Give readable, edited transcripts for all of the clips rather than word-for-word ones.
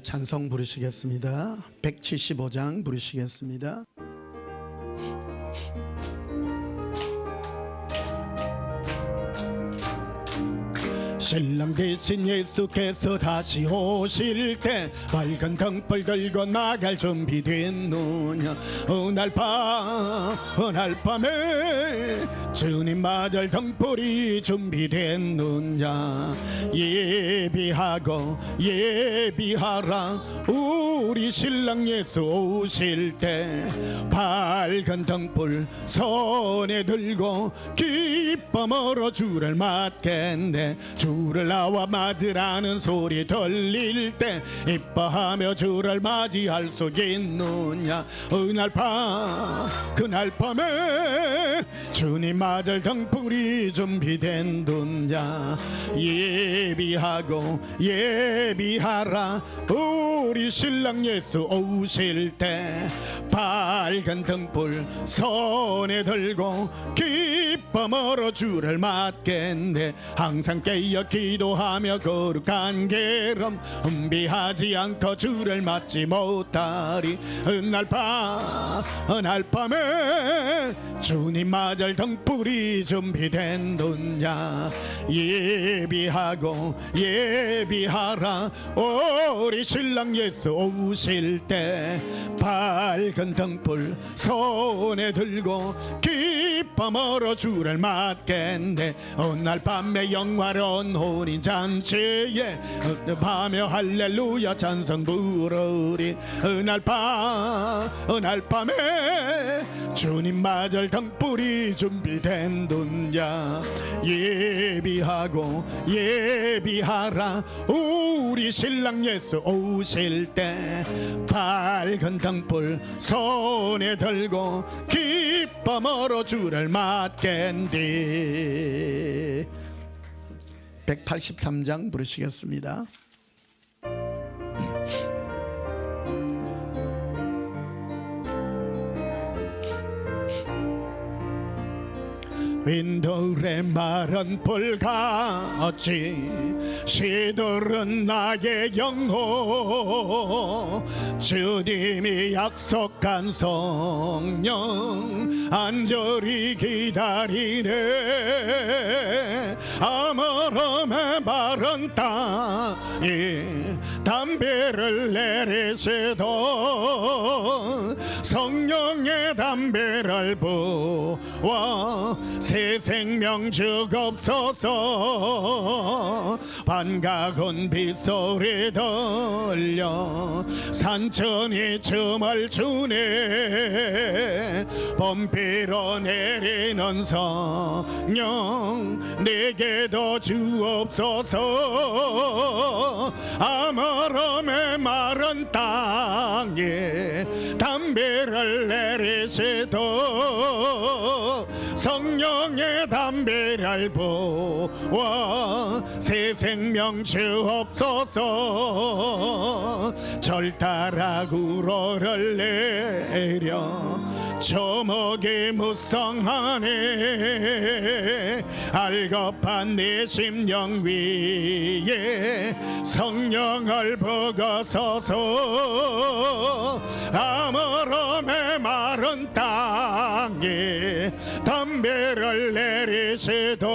우리 찬송 부르시겠습니다. 175장 부르시겠습니다. 신랑 대신 예수께서 다시 오실 때 밝은 등불 들고 나갈 준비됐느냐. 어느 밤에 주님 맞을 등불이 준비됐느냐. 예비하라 우리 신랑 예수 오실 때 밝은 등불 손에 들고 기쁨으로 주를 맞겠네. 주를 나와 맞으라는 소리 들릴 때 이뻐하며 주를 맞이할 수 있느냐. 그날 밤에 주님 맞을 등불이 준비된느냐. 예비하라 우리 신랑 예수 오실 때 밝은 등불 손에 들고 기쁨으로 주를 맞겠네. 항상 깨어 기도하며 거룩한 게름 은비하지 않고 주를 맞지 못하리. 그날 밤에 주님 맞을 등불이 준비된느냐. 예비하라 우리 신랑 예수 오실 때 밝은 등불 손에 들고 기쁨으로 주를 맞겠네. 오늘 밤에 영화로운 혼인잔치에 밤에 할렐루야 찬송 부르리. 그날 밤에 주님 맞을 등불이 준비된느냐. 예비하라 우리 신랑 예수 오실 때 밝은 등불 손에 들고 기쁨으로 주를 맞겠니. 183장 부르시겠습니다. 윈돌의 마른 불같이 시들은 나의 영혼. 주님이 약속한 성령 안절히 기다리네. 아므름의 마른 땅에 담배를 내리시던 성령의 담배를 부어 새 생명 주옵소서. 반가운 빗소리 들려 산천이 춤을 추네. 봄비로 내리는 성령 내게도 주옵소서. 아므름의 마른 땅에 담배를 내리시도 성령의 담배를 부어 새 생명 주옵소서. 절다락으로를 내려 조목이 무성하네. 알겁한 내 심령 위에 성령을 부어서서 아므름의 마른 땅에 담배를 내리시도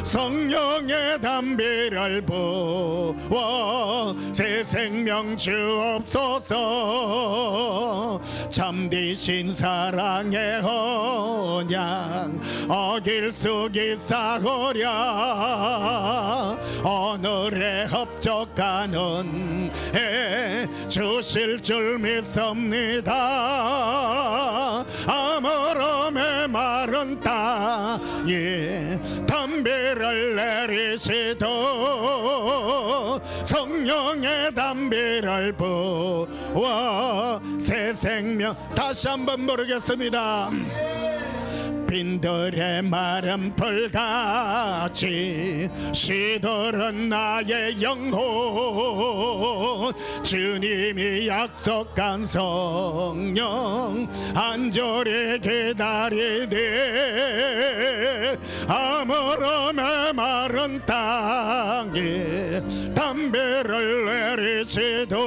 성령의 담배를 부어 새 생명 주옵소서. 참되신 사랑의 언약 어길 속이 싸구려. 오늘의 흡족하는 애 주실 줄 믿습니다. 아므름의 마른 땅에 담배를 내리시도 성령의 담배를 부어 새 생명. 다시 한번 부르겠습니다. 빈들의 마른 불같이 시들은 나의 영혼. 주님이 약속한 성령 안절히 기다리되 아무런 메마른 땅에 담비를 내리시도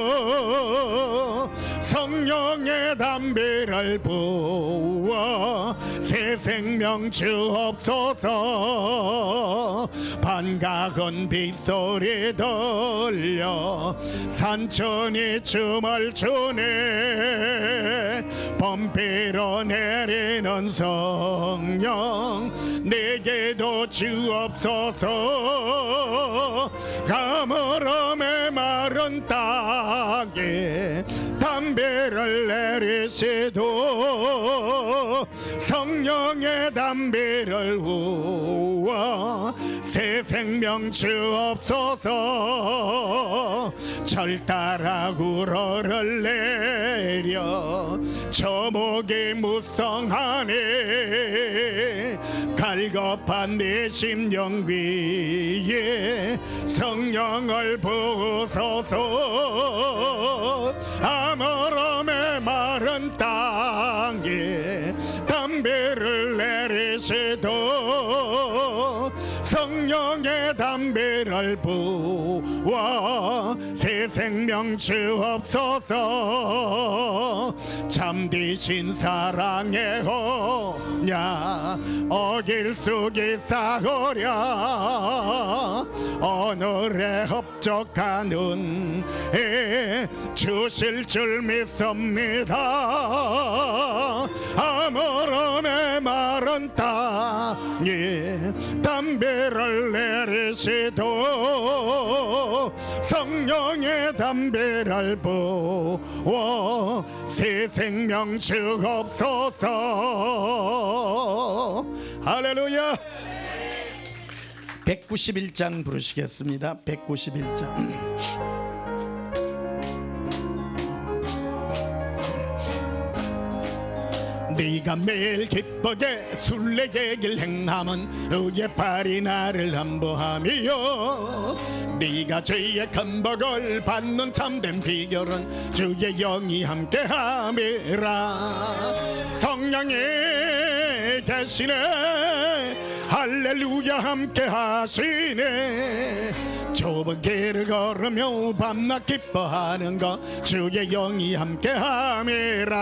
성령의 담비를 부어 새 생명 주옵소서. 반가운 빗소리 들려 산천이 춤을 추네. 범피로 내리는 성령 내게도 주옵소서. 가물음에 마른 땅에 담비를 내리시도 성령의 담비를 부어 새 생명 주옵소서. 철따라 우러를 내려 저목이 무성하네. 갈급한 내 심령 위에 성령을 부으소서. 아무름에 마른 땅에 담비를 내리시도 성령의 담비를 부어 새 생명 주옵소서. 잠드신 사랑의 호냐 어길 속에 싸우랴. 오늘의 흡족한 은혜 주실 줄 믿습니다. 아무름에 마른 땅에 담비를 내리시도 성령의 담비를 부어 새 생명 주옵소서. 할렐루야. 191장 부르시겠습니다. 191장. 네가 매일 기쁘게 순례의 길 행함은 의의 발이 나를 안보하며 네가 죄의 큰 복을 받는 참된 비결은 주의 영이 함께함이라. 성령이 계시네. 할렐루야 함께 하시네. 좁은 길을 걸으며 밤낮 기뻐하는 것 주의 영이 함께함이라.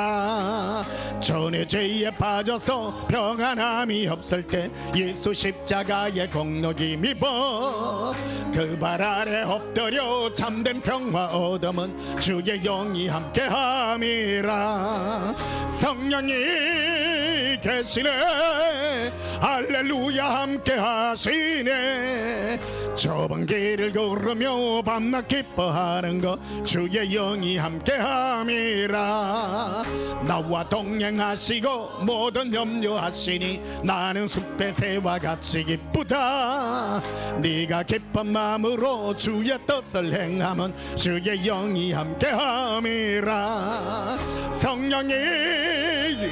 전에 죄에 빠져서 평안함이 없을 때 예수 십자가의 공로기 미워 그 발 아래 엎드려 참된 평화 얻음은 주의 영이 함께함이라. 성령이 계시네. 할렐루야 함께 하시네. 좁은 길을 걸으며 밤낮 기뻐하는 것 주의 영이 함께함이라. 나와 동행하시고 모든 염려하시니 나는 숲의 새와 같이 기쁘다. 네가 기쁜 마음으로 주의 뜻을 행하면 주의 영이 함께함이라. 성령이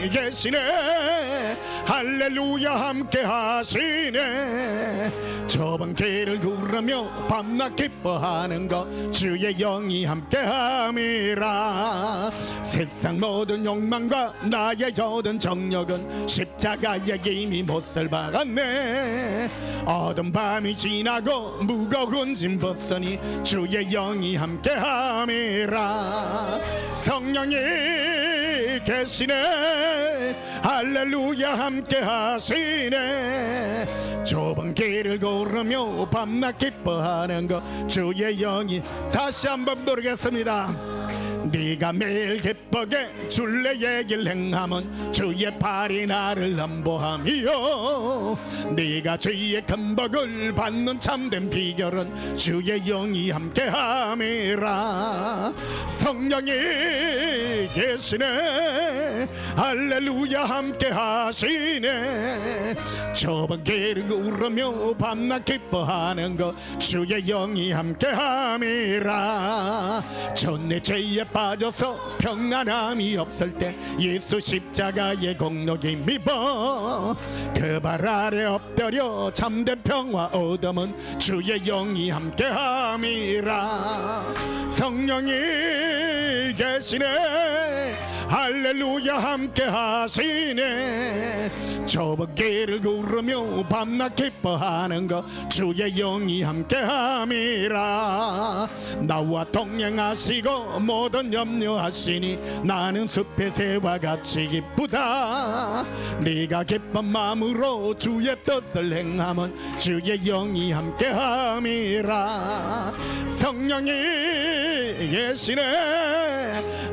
계시네. 할렐루야 함께 하시네. 좁은 길을 걸으며 밤낮 기뻐하는 것 주의 영이 함께함이라. 세상 모든 욕망과 나의 여든 정력은 십자가에 이미 못을 박았네. 어두운 밤이 지나고 무거운 짐 벗으니 주의 영이 함께함이라. 성령이 계시네. 할렐루야 함께 하시네. 좁은 길을 걸으며 밤낮 기뻐하는 것 주의 영이. 다시 한번 부르겠습니다. 네가 매일 기쁘게 순례의 길 행함은 주의 팔이 나를 안보하며 네가 주의 큰 복을 받는 참된 비결은 주의 영이 함께함이라. 성령이 계시네. 할렐루야 함께 하시네. 좁은 길을 걸으며 밤낮 기뻐하는 것 주의 영이 함께함이라. 전내 죄에 빠져서 평안함이 없을 때 예수 십자가의 공로기 미워 그 발 아래 엎드려 참된 평화 얻음은 주의 영이 함께함이라. 성령이 계시네. 할렐루야 함께 하시네. 좁은 길을 걸으며 밤낮 기뻐하는 것 주의 영이 함께 함이라. 나와 동행하시고 모든 염려하시니 나는 숲의 새와 같이 기쁘다. 네가 기쁜 마음으로 주의 뜻을 행하면 주의 영이 함께 함이라. 성령이 계시네.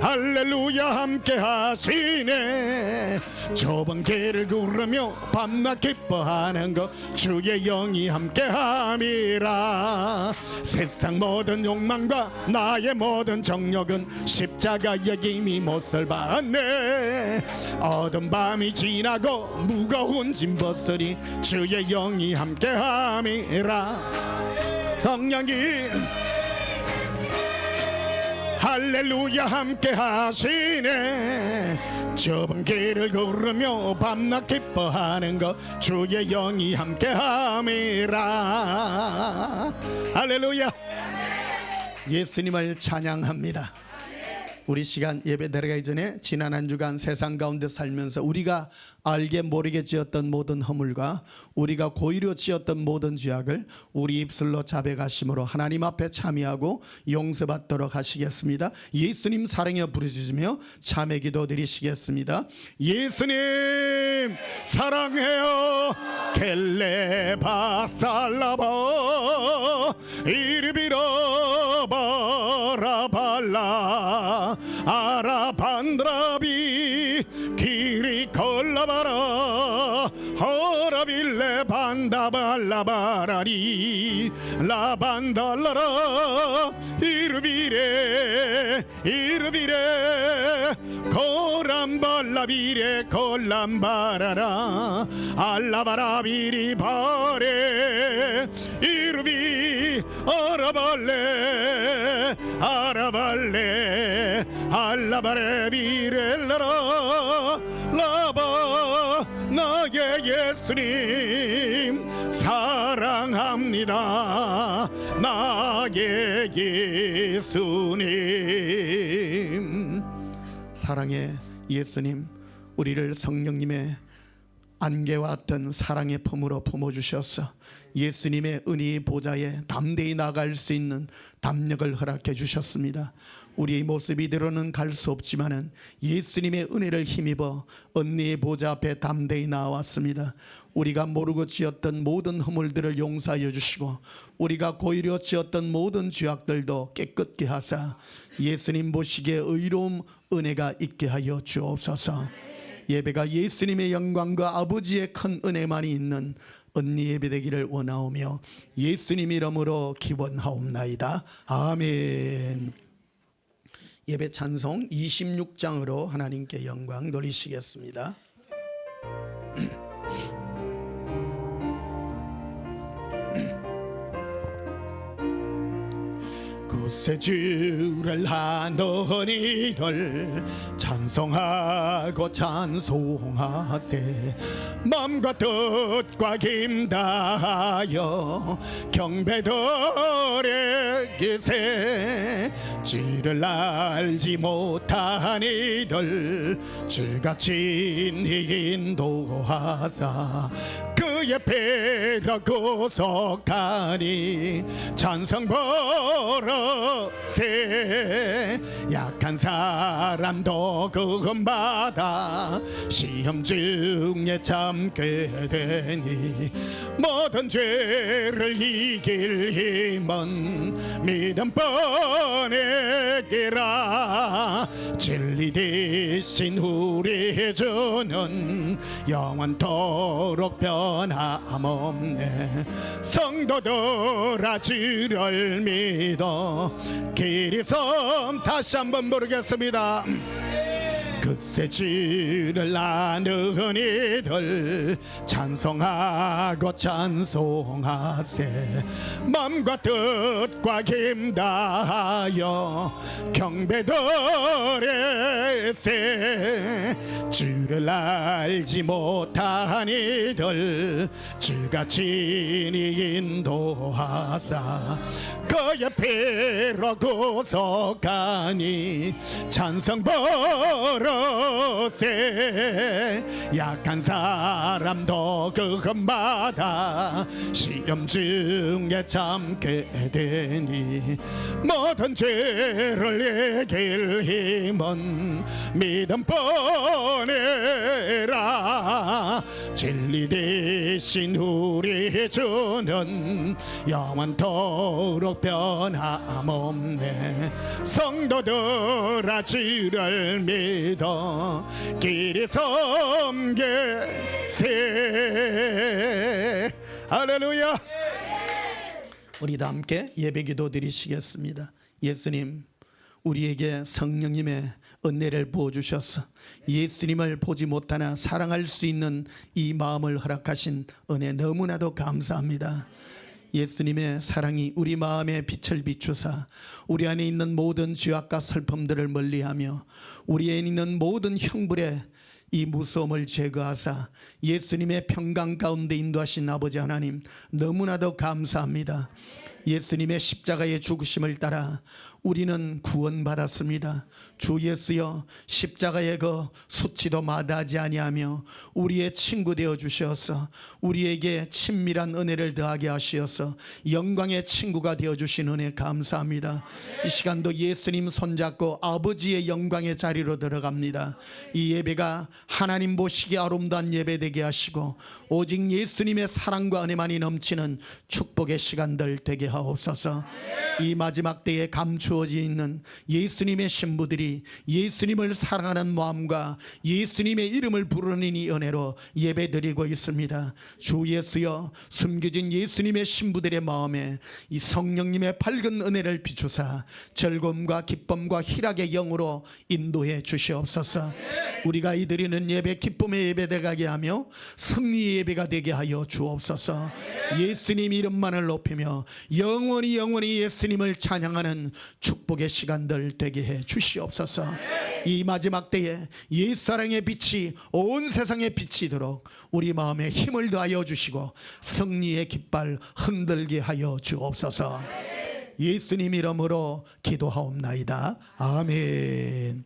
할렐루야 함께 하시네. 좁은 길을 걸으며 밤낮 기뻐하는 것 주의 영이 함께 함이라. 세상 모든 욕망과 나의 모든 정욕은 십자가의 이미 못을 봤네. 어두운 밤이 지나고 무거운 짐 벗으리 주의 영이 함께 함이라. 성령이 할렐루야 함께 하시네. 좁은 길을 걸으며 밤낮 기뻐하는 것 주의 영이 함께 함이라. 할렐루야. 예수님을 찬양합니다. 우리 시간 예배 드리기 전에 지난 한 주간 세상 가운데 살면서 우리가 알게 모르게 지었던 모든 허물과 우리가 고의로 지었던 모든 죄악을 우리 입술로 자백하심으로 하나님 앞에 참여하고 용서받도록 하시겠습니다. 예수님 사랑에 부르짖으며 참회 기도 드리시겠습니다. 예수님 사랑해요. 켈레바살라바 이르비로 바라발라 아라반드라비 길이 콜라바라 호라빌레 반다발라바라리 라반달라라 이르비레 이르비레 코람발라비레 콜람바라라 알라바라비리 바레 이르비 아라발레 아라발레 알라바레 비렐라라 라바 나의 예수님 사랑합니다. 나의 예수님. 사랑의 예수님, 우리를 성령님의 안개와 같은 사랑의 품으로 품어주셔서 예수님의 은혜의 보좌에 담대히 나갈 수 있는 담력을 허락해 주셨습니다. 우리의 모습 이대로는 갈 수 없지만은 예수님의 은혜를 힘입어 언니의 보좌 앞에 담대히 나왔습니다. 우리가 모르고 지었던 모든 허물들을 용서하여 주시고 우리가 고의로 지었던 모든 죄악들도 깨끗게 하사 예수님 보시기에 의로움 은혜가 있게 하여 주옵소서. 예배가 예수님의 영광과 아버지의 큰 은혜만이 있는 언니 예배 되기를 원하오며 예수님 이름으로 기원하옵나이다. 아멘. 예배 찬송 26장으로 하나님께 영광 돌리시겠습니다. 구세주를 하노니들 찬송하고 찬송하세. 마음과 뜻과 힘다하여 경배드리기세. 지를 알지 못한 이들 주같이 인도하사 그의 배로 구속하니 찬송 버릇세. 약한 사람도 구원받아 시험 중에 참게 되니 모든 죄를 이길 힘은 믿음 뻔하기라. 진리 대신 우리 주는 영원토록 변함없네. 성도들아 주를 믿어 길이 섬. 다시 한번 부르겠습니다. 그 그새 주를 아는 이들 찬송하고 찬송하세. 맘과 뜻과 힘 다하여 경배드리세. 주를 알지 못한 이들 주가 친히 인도하사 그의 피로 구속하니 찬송 버릇세. 약한 사람도 그것마다 시험 중에 참게 되니 모든 죄를 이길 힘은 믿음뿐이라. 진리 대신 우리 주는 영원토록 변함없네. 성도들아 주를 믿어 길이 섬기세. 할렐루야. 우리 다 함께 예배기도 드리시겠습니다. 예수님, 우리에게 성령님의 은혜를 부어주셔서 예수님을 보지 못하나 사랑할 수 있는 이 마음을 허락하신 은혜 너무나도 감사합니다. 예수님의 사랑이 우리 마음에 빛을 비추사 우리 안에 있는 모든 죄악과 슬픔들을 멀리하며 우리 안에 있는 모든 형벌의 이 무서움을 제거하사 예수님의 평강 가운데 인도하신 아버지 하나님, 너무나도 감사합니다. 예수님의 십자가의 죽으심을 따라 우리는 구원받았습니다. 주 예수여, 십자가의 그 수치도 마다하지 아니하며 우리의 친구 되어 주셔서 우리에게 친밀한 은혜를 더하게 하시어서 영광의 친구가 되어 주신 은혜 감사합니다. 이 시간도 예수님 손잡고 아버지의 영광의 자리로 들어갑니다. 이 예배가 하나님 보시기에 아름다운 예배 되게 하시고 오직 예수님의 사랑과 은혜만이 넘치는 축복의 시간들 되게 하옵소서. 이 마지막 때에 감추어져 있는 예수님의 신부들이 예수님을 사랑하는 마음과 예수님의 이름을 부르는 이 은혜로 예배드리고 있습니다. 주 예수여, 숨겨진 예수님의 신부들의 마음에 이 성령님의 밝은 은혜를 비추사 즐거움과 기쁨과 희락의 영으로 인도해 주시옵소서. 우리가 이드리는 예배 기쁨의 예배 되게 하며 승리의 예배가 되게 하여 주옵소서. 예수님 이름만을 높이며 영원히 예수님을 찬양하는 축복의 시간들 되게 해 주시옵소서. 이 마지막 때에 옛사랑의 빛이 온 세상에 비치도록 우리 마음에 힘을 더하여 주시고 승리의 깃발 흔들게 하여 주옵소서. 예수님 이름으로 기도하옵나이다. 아멘.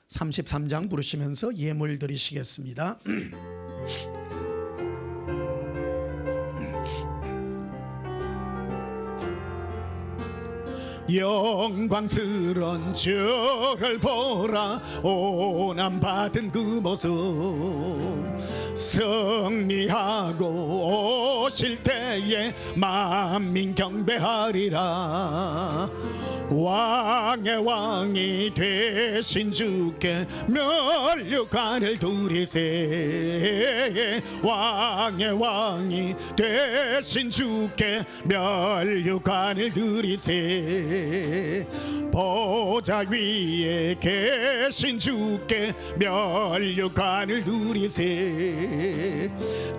33장 부르시면서 예물 드리시겠습니다. 영광스런 주를 보라. 오남 받은 그 모습 승리하고 오실 때에 만민 경배하리라. 왕의 왕이 되신 주께 면류관을 드리세. 왕의 왕이 되신 주께 면류관을 드리세. 보좌 위에 계신 주께 면류관을 드리세.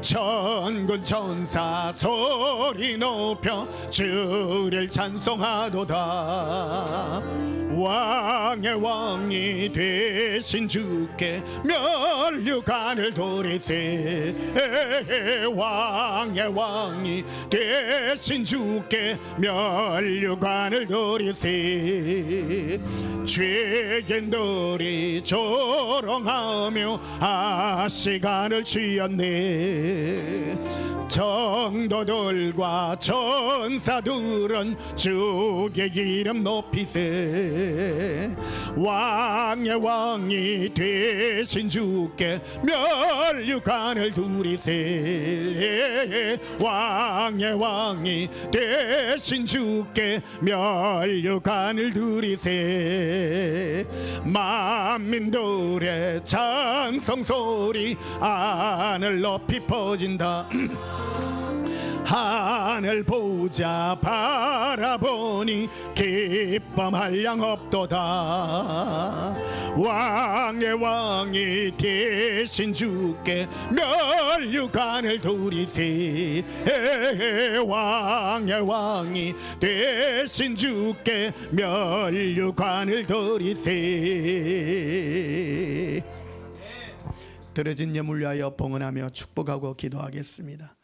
천군 천사 소리 높여 주를 찬송하도다. 왕의 왕이 되신 주께 면류관을 드리세. 왕의 왕이 되신 주께 면류관을 드리세. 죄인들이 조롱하며 시간을 취했네. 정도들과 천사들은 주의 이름 높이세. 왕의 왕이 되신 주께 면류관을 드리세. 왕의 왕이 되신 주께 면류관을 드리세. 만민들의 찬송 소리 하늘 높이 퍼진다. 하늘 보자 바라보니 기쁨할 양 없도다. 왕의 왕이 되신 주께 면류관을 두리세. 왕의 왕이 되신 주께 면류관을 두리세. 들어진 예물 위하여 봉헌하며 축복하고 기도하겠습니다.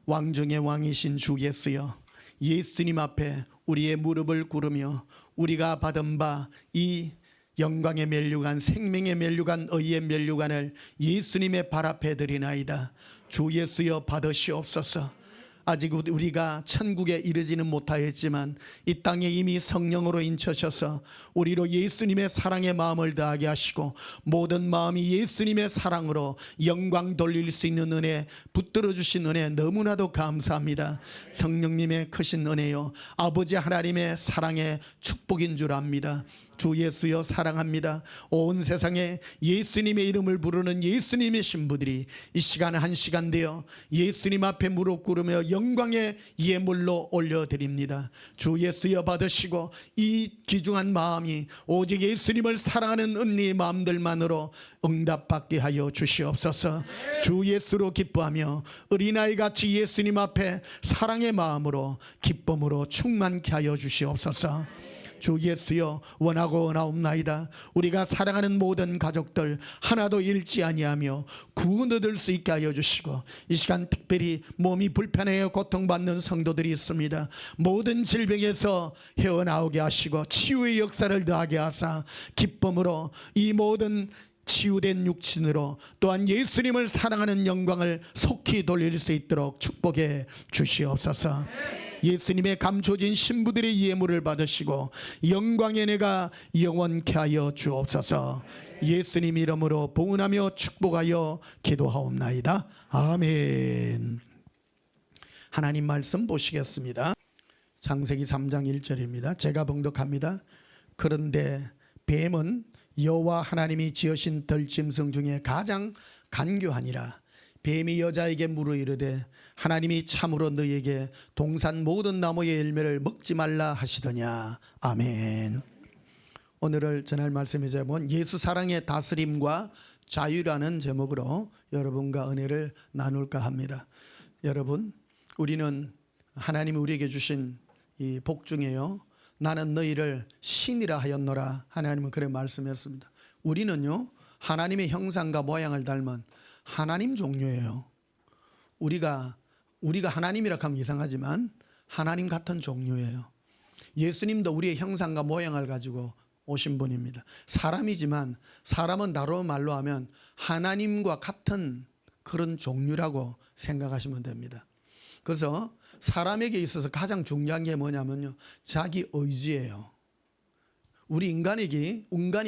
왕 중의 왕이신 주 예수여, 예수님 앞에 우리의 무릎을 꿇으며 우리가 받은 바 이 영광의 면류관, 생명의 면류관, 의의 면류관을 예수님의 발 앞에 드리나이다. 주 예수여 받으시옵소서. 아직 우리가 천국에 이르지는 못하였지만 이 땅에 이미 성령으로 인쳐셔서 우리로 예수님의 사랑의 마음을 다하게 하시고 모든 마음이 예수님의 사랑으로 영광 돌릴 수 있는 은혜 붙들어 주신 은혜 너무나도 감사합니다. 성령님의 크신 은혜요, 아버지 하나님의 사랑의 축복인 줄 압니다. 주 예수여 사랑합니다. 온 세상에 예수님의 이름을 부르는 예수님의 신부들이 이 시간 한 시간 되어 예수님 앞에 무릎 꿇으며 영광의 예물로 올려드립니다. 주 예수여 받으시고 이 귀중한 마음이 오직 예수님을 사랑하는 은리의 마음들만으로 응답받게 하여 주시옵소서. 주 예수로 기뻐하며 어린아이같이 예수님 앞에 사랑의 마음으로 기쁨으로 충만케 하여 주시옵소서. 주 예수여 원하고 원하옵나이다. 우리가 사랑하는 모든 가족들 하나도 잃지 아니하며 구원 얻을 수 있게 하여 주시고 이 시간 특별히 몸이 불편해 고통받는 성도들이 있습니다. 모든 질병에서 헤어나오게 하시고 치유의 역사를 더하게 하사 기쁨으로 이 모든 치유된 육신으로 또한 예수님을 사랑하는 영광을 속히 돌릴 수 있도록 축복해 주시옵소서. 예수님의 감춰진 신부들의 예물을 받으시고 영광의 내가 영원케 하여 주옵소서. 예수님 이름으로 봉헌하며 축복하여 기도하옵나이다. 아멘. 하나님 말씀 보시겠습니다. 창세기 3장 1절입니다. 제가 봉독합니다. 그런데 뱀은 여호와 하나님이 지으신 들짐승 중에 가장 간교하니라. 뱀이 여자에게 물어 이르되 하나님이 참으로 너희에게 동산 모든 나무의 열매를 먹지 말라 하시더냐. 아멘. 오늘을 전할 말씀의 제목은 예수 사랑의 다스림과 자유라는 제목으로 여러분과 은혜를 나눌까 합니다. 여러분, 우리는 하나님이 우리에게 주신 이 복 중에요, 나는 너희를 신이라 하였노라. 하나님은 그래 말씀했습니다. 우리는요 하나님의 형상과 모양을 닮은 하나님 종류예요. 우리가 하나님이라 하면 이상하지만 하나님 같은 종류예요. 예수님도 우리의 형상과 모양을 가지고 오신 분입니다. 사람이지만 사람은 다른 말로 하면 하나님과 같은 그런 종류라고 생각하시면 됩니다. 그래서 사람에게 있어서 가장 중요한 게 뭐냐면요, 자기 의지예요. 우리 인간이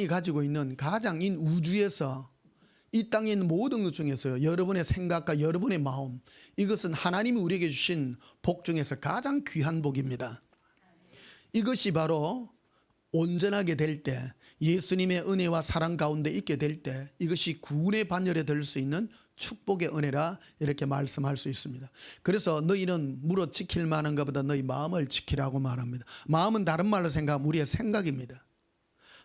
가지고 있는 가장 인 우주에서 이 땅에 있는 모든 것 중에서요, 여러분의 생각과 여러분의 마음, 이것은 하나님이 우리에게 주신 복 중에서 가장 귀한 복입니다. 이것이 바로 온전하게 될 때, 예수님의 은혜와 사랑 가운데 있게 될 때 이것이 구원의 반열에 들 수 있는 축복의 은혜라 이렇게 말씀할 수 있습니다. 그래서 너희는 물어 지킬 만한 것보다 너희 마음을 지키라고 말합니다. 마음은 다른 말로 생각하면 우리의 생각입니다.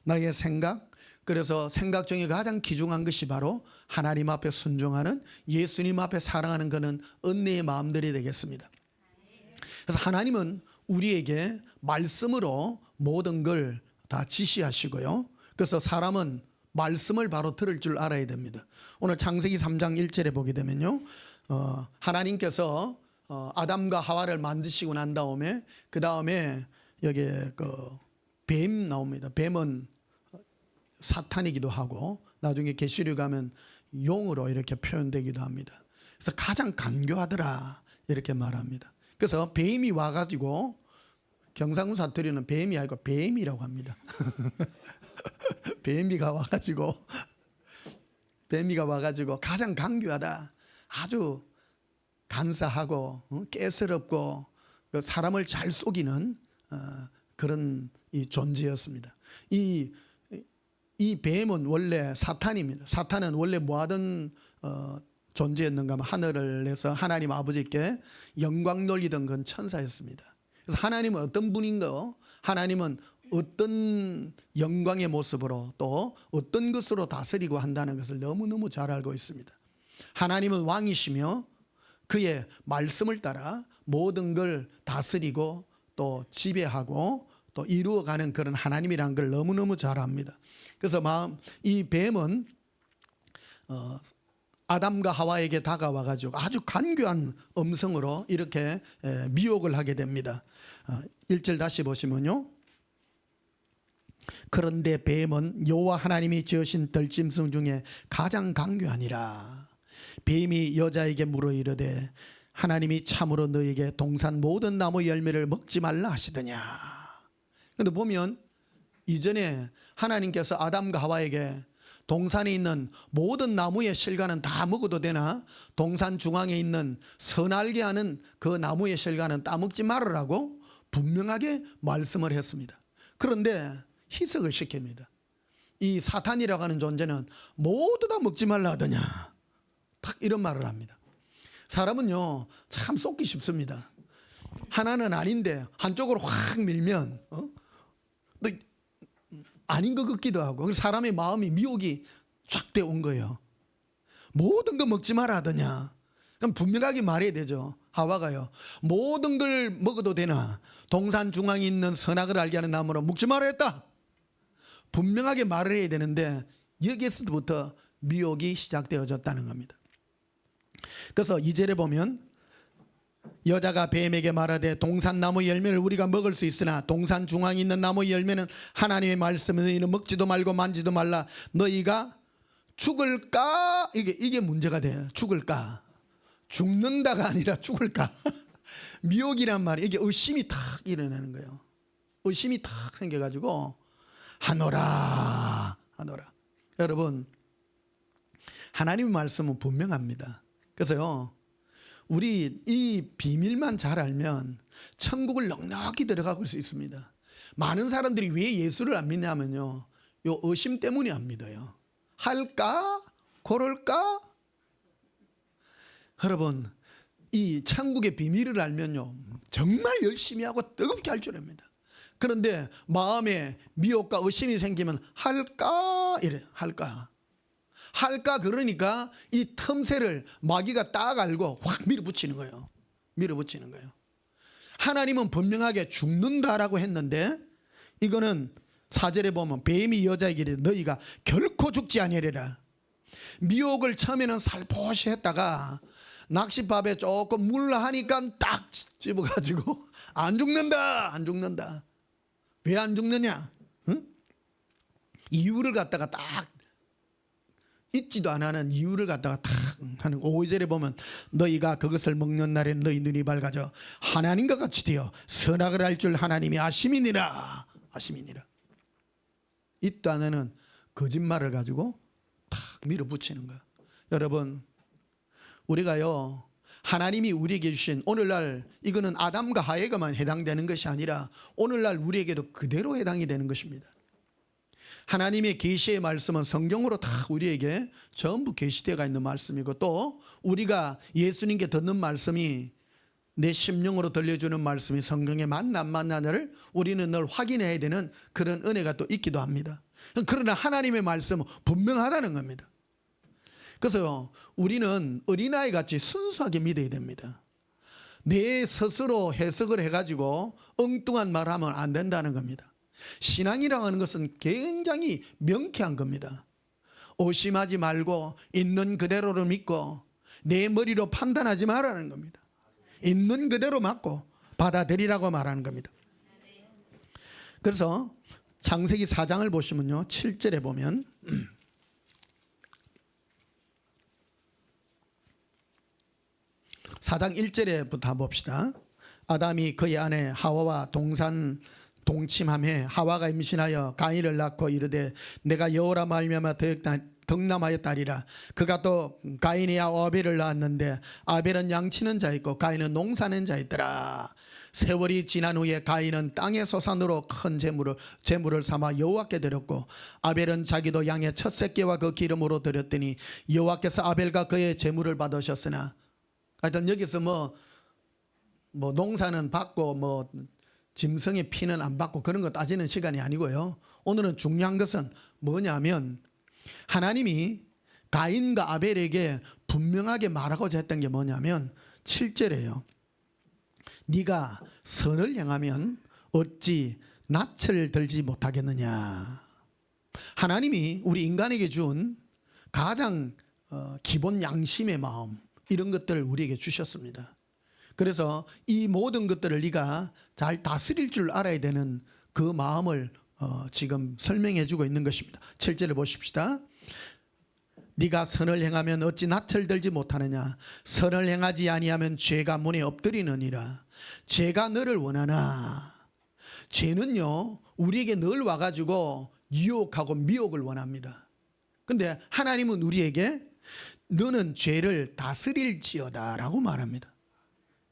나의 생각, 그래서 생각 중에 가장 귀중한 것이 바로 하나님 앞에 순종하는, 예수님 앞에 사랑하는 것은 은혜의 마음들이 되겠습니다. 그래서 하나님은 우리에게 말씀으로 모든 걸 다 지시하시고요, 그래서 사람은 말씀을 바로 들을 줄 알아야 됩니다. 오늘 창세기 3장 1절에 보게 되면요, 하나님께서 아담과 하와를 만드시고 난 다음에 그 다음에 여기 뱀 나옵니다. 뱀은 사탄이기도 하고 나중에 계시록 가면 용으로 이렇게 표현되기도 합니다. 그래서 가장 간교하더라 이렇게 말합니다. 그래서 뱀이 와가지고, 경상도 사투리는 뱀이 아니고 뱀이라고 합니다. 뱀이가 와가지고 가장 간교하다, 아주 간사하고 깨스럽고 사람을 잘 속이는 그런 이 존재였습니다. 이 뱀은 원래 사탄입니다. 사탄은 원래 뭐하든 존재였는가 하면 하늘을 내서 하나님 아버지께 영광 돌리던 건 천사였습니다. 그래서 하나님은 어떤 분인가요? 하나님은 어떤 영광의 모습으로 또 어떤 것으로 다스리고 한다는 것을 너무너무 잘 알고 있습니다. 하나님은 왕이시며 그의 말씀을 따라 모든 걸 다스리고 또 지배하고 또 이루어가는 그런 하나님이라는 걸 너무너무 잘 압니다. 그래서 이 뱀은 아담과 하와에게 다가와가지고 아주 간교한 음성으로 이렇게 미혹을 하게 됩니다. 1절 다시 보시면요. 그런데 뱀은 여호와 하나님이 지으신 들짐승 중에 가장 간교하니라. 뱀이 여자에게 물어 이르되 하나님이 참으로 너에게 동산 모든 나무 열매를 먹지 말라 하시더냐. 그런데 보면 이전에 하나님께서 아담과 하와에게 동산에 있는 모든 나무의 실과는 다 먹어도 되나 동산 중앙에 있는 선알게 하는 그 나무의 실과는 따먹지 말으라고 분명하게 말씀을 했습니다. 그런데 희석을 시킵니다. 이 사탄이라고 하는 존재는 모두 다 먹지 말라 하더냐, 딱 이런 말을 합니다. 사람은요 참 속기 쉽습니다. 하나는 아닌데 한쪽으로 확 밀면 또 아닌 것 같기도 하고, 사람의 마음이 미혹이 쫙 되어 온 거예요. 모든 거 먹지 마라 하더냐. 그럼 분명하게 말해야 되죠. 하와가요, 모든 걸 먹어도 되나 동산 중앙에 있는 선악을 알게 하는 나무로 먹지 마라 했다. 분명하게 말을 해야 되는데 여기에서부터 미혹이 시작되어졌다는 겁니다. 그래서 2절에 보면 여자가 뱀에게 말하되 동산나무 열매를 우리가 먹을 수 있으나 동산 중앙에 있는 나무 열매는 하나님의 말씀을 너희는 먹지도 말고 만지도 말라. 너희가 죽을까? 이게 문제가 돼요. 죽을까? 죽는다가 아니라 죽을까? 미혹이란 말이 이게 의심이 탁 일어나는 거예요. 의심이 탁 생겨가지고 하노라. 여러분, 하나님의 말씀은 분명합니다. 그래서요, 우리 이 비밀만 잘 알면 천국을 넉넉히 들어갈 수 있습니다. 많은 사람들이 왜 예수를 안 믿냐면요, 요 의심 때문에 안 믿어요. 할까? 고를까? 여러분, 이 천국의 비밀을 알면요 정말 열심히 하고 뜨겁게 할 줄 압니다. 그런데 마음에 미혹과 의심이 생기면 할까? 이래. 할까? 그러니까 이 틈새를 마귀가 딱 알고 확 밀어붙이는 거예요. 하나님은 분명하게 죽는다라고 했는데 이거는 4절에 보면 뱀이 여자에게 이르되 너희가 결코 죽지 아니하리라. 미혹을 처음에는 살포시 했다가 낚싯밥에 조금 물러하니까 딱 집어가지고 안 죽는다. 왜 안 죽느냐? 응? 이유를 갖다가 딱 있지도 않은 이유를 갖다가 탁 하는. 5절에 보면 너희가 그것을 먹는 날에 너희 눈이 밝아져 하나님과 같이 되어 선악을 알 줄 하나님이 아심이니라. 있도 않은 거짓말을 가지고 탁 밀어붙이는 거야. 여러분, 우리가요 하나님이 우리에게 주신 오늘날 이거는 아담과 하와에게만 해당되는 것이 아니라 오늘날 우리에게도 그대로 해당이 되는 것입니다. 하나님의 계시의 말씀은 성경으로 다 우리에게 전부 계시되어 있는 말씀이고, 또 우리가 예수님께 듣는 말씀이 내 심령으로 들려주는 말씀이 성경에 맞나 안 맞나를 우리는 늘 확인해야 되는 그런 은혜가 또 있기도 합니다. 그러나 하나님의 말씀은 분명하다는 겁니다. 그래서 우리는 어린아이 같이 순수하게 믿어야 됩니다. 내 스스로 해석을 해가지고 엉뚱한 말을 하면 안 된다는 겁니다. 신앙이라고 하는 것은 굉장히 명쾌한 겁니다. 의심하지 말고 있는 그대로를 믿고 내 머리로 판단하지 말라는 겁니다. 있는 그대로 맞고 받아들이라고 말하는 겁니다. 그래서 창세기 4장을 보시면요 7절에 보면 4장 1절에부터 봅시다. 아담이 그의 아내 하와와 동침함에 하와가 임신하여 가인을 낳고 이르되 내가 여호라 말미암아 덕남하였다리라. 그가 또 가인이야 아벨을 낳았는데 아벨은 양치는 자였고 가인은 농사는 자였더라. 세월이 지난 후에 가인은 땅의 소산으로 큰 제물을 삼아 여호와께 드렸고 아벨은 자기도 양의 첫 새끼와 그 기름으로 드렸더니 여호와께서 아벨과 그의 제물을 받으셨으나, 하여튼 여기서 뭐 농사는 받고 뭐 짐승의 피는 안 받고 그런 거 따지는 시간이 아니고요. 오늘은 중요한 것은 뭐냐면 하나님이 가인과 아벨에게 분명하게 말하고자 했던 게 뭐냐면 7절에요. 네가 선을 행하면 어찌 낯을 들지 못하겠느냐. 하나님이 우리 인간에게 준 가장 기본 양심의 마음, 이런 것들을 우리에게 주셨습니다. 그래서 이 모든 것들을 네가 잘 다스릴 줄 알아야 되는 그 마음을 지금 설명해 주고 있는 것입니다. 7절을 보십시다. 네가 선을 행하면 어찌 낯을 들지 못하느냐. 선을 행하지 아니하면 죄가 문에 엎드리느니라. 죄가 너를 원하나. 죄는요 우리에게 늘 와가지고 유혹하고 미혹을 원합니다. 근데 하나님은 우리에게 너는 죄를 다스릴지어다 라고 말합니다.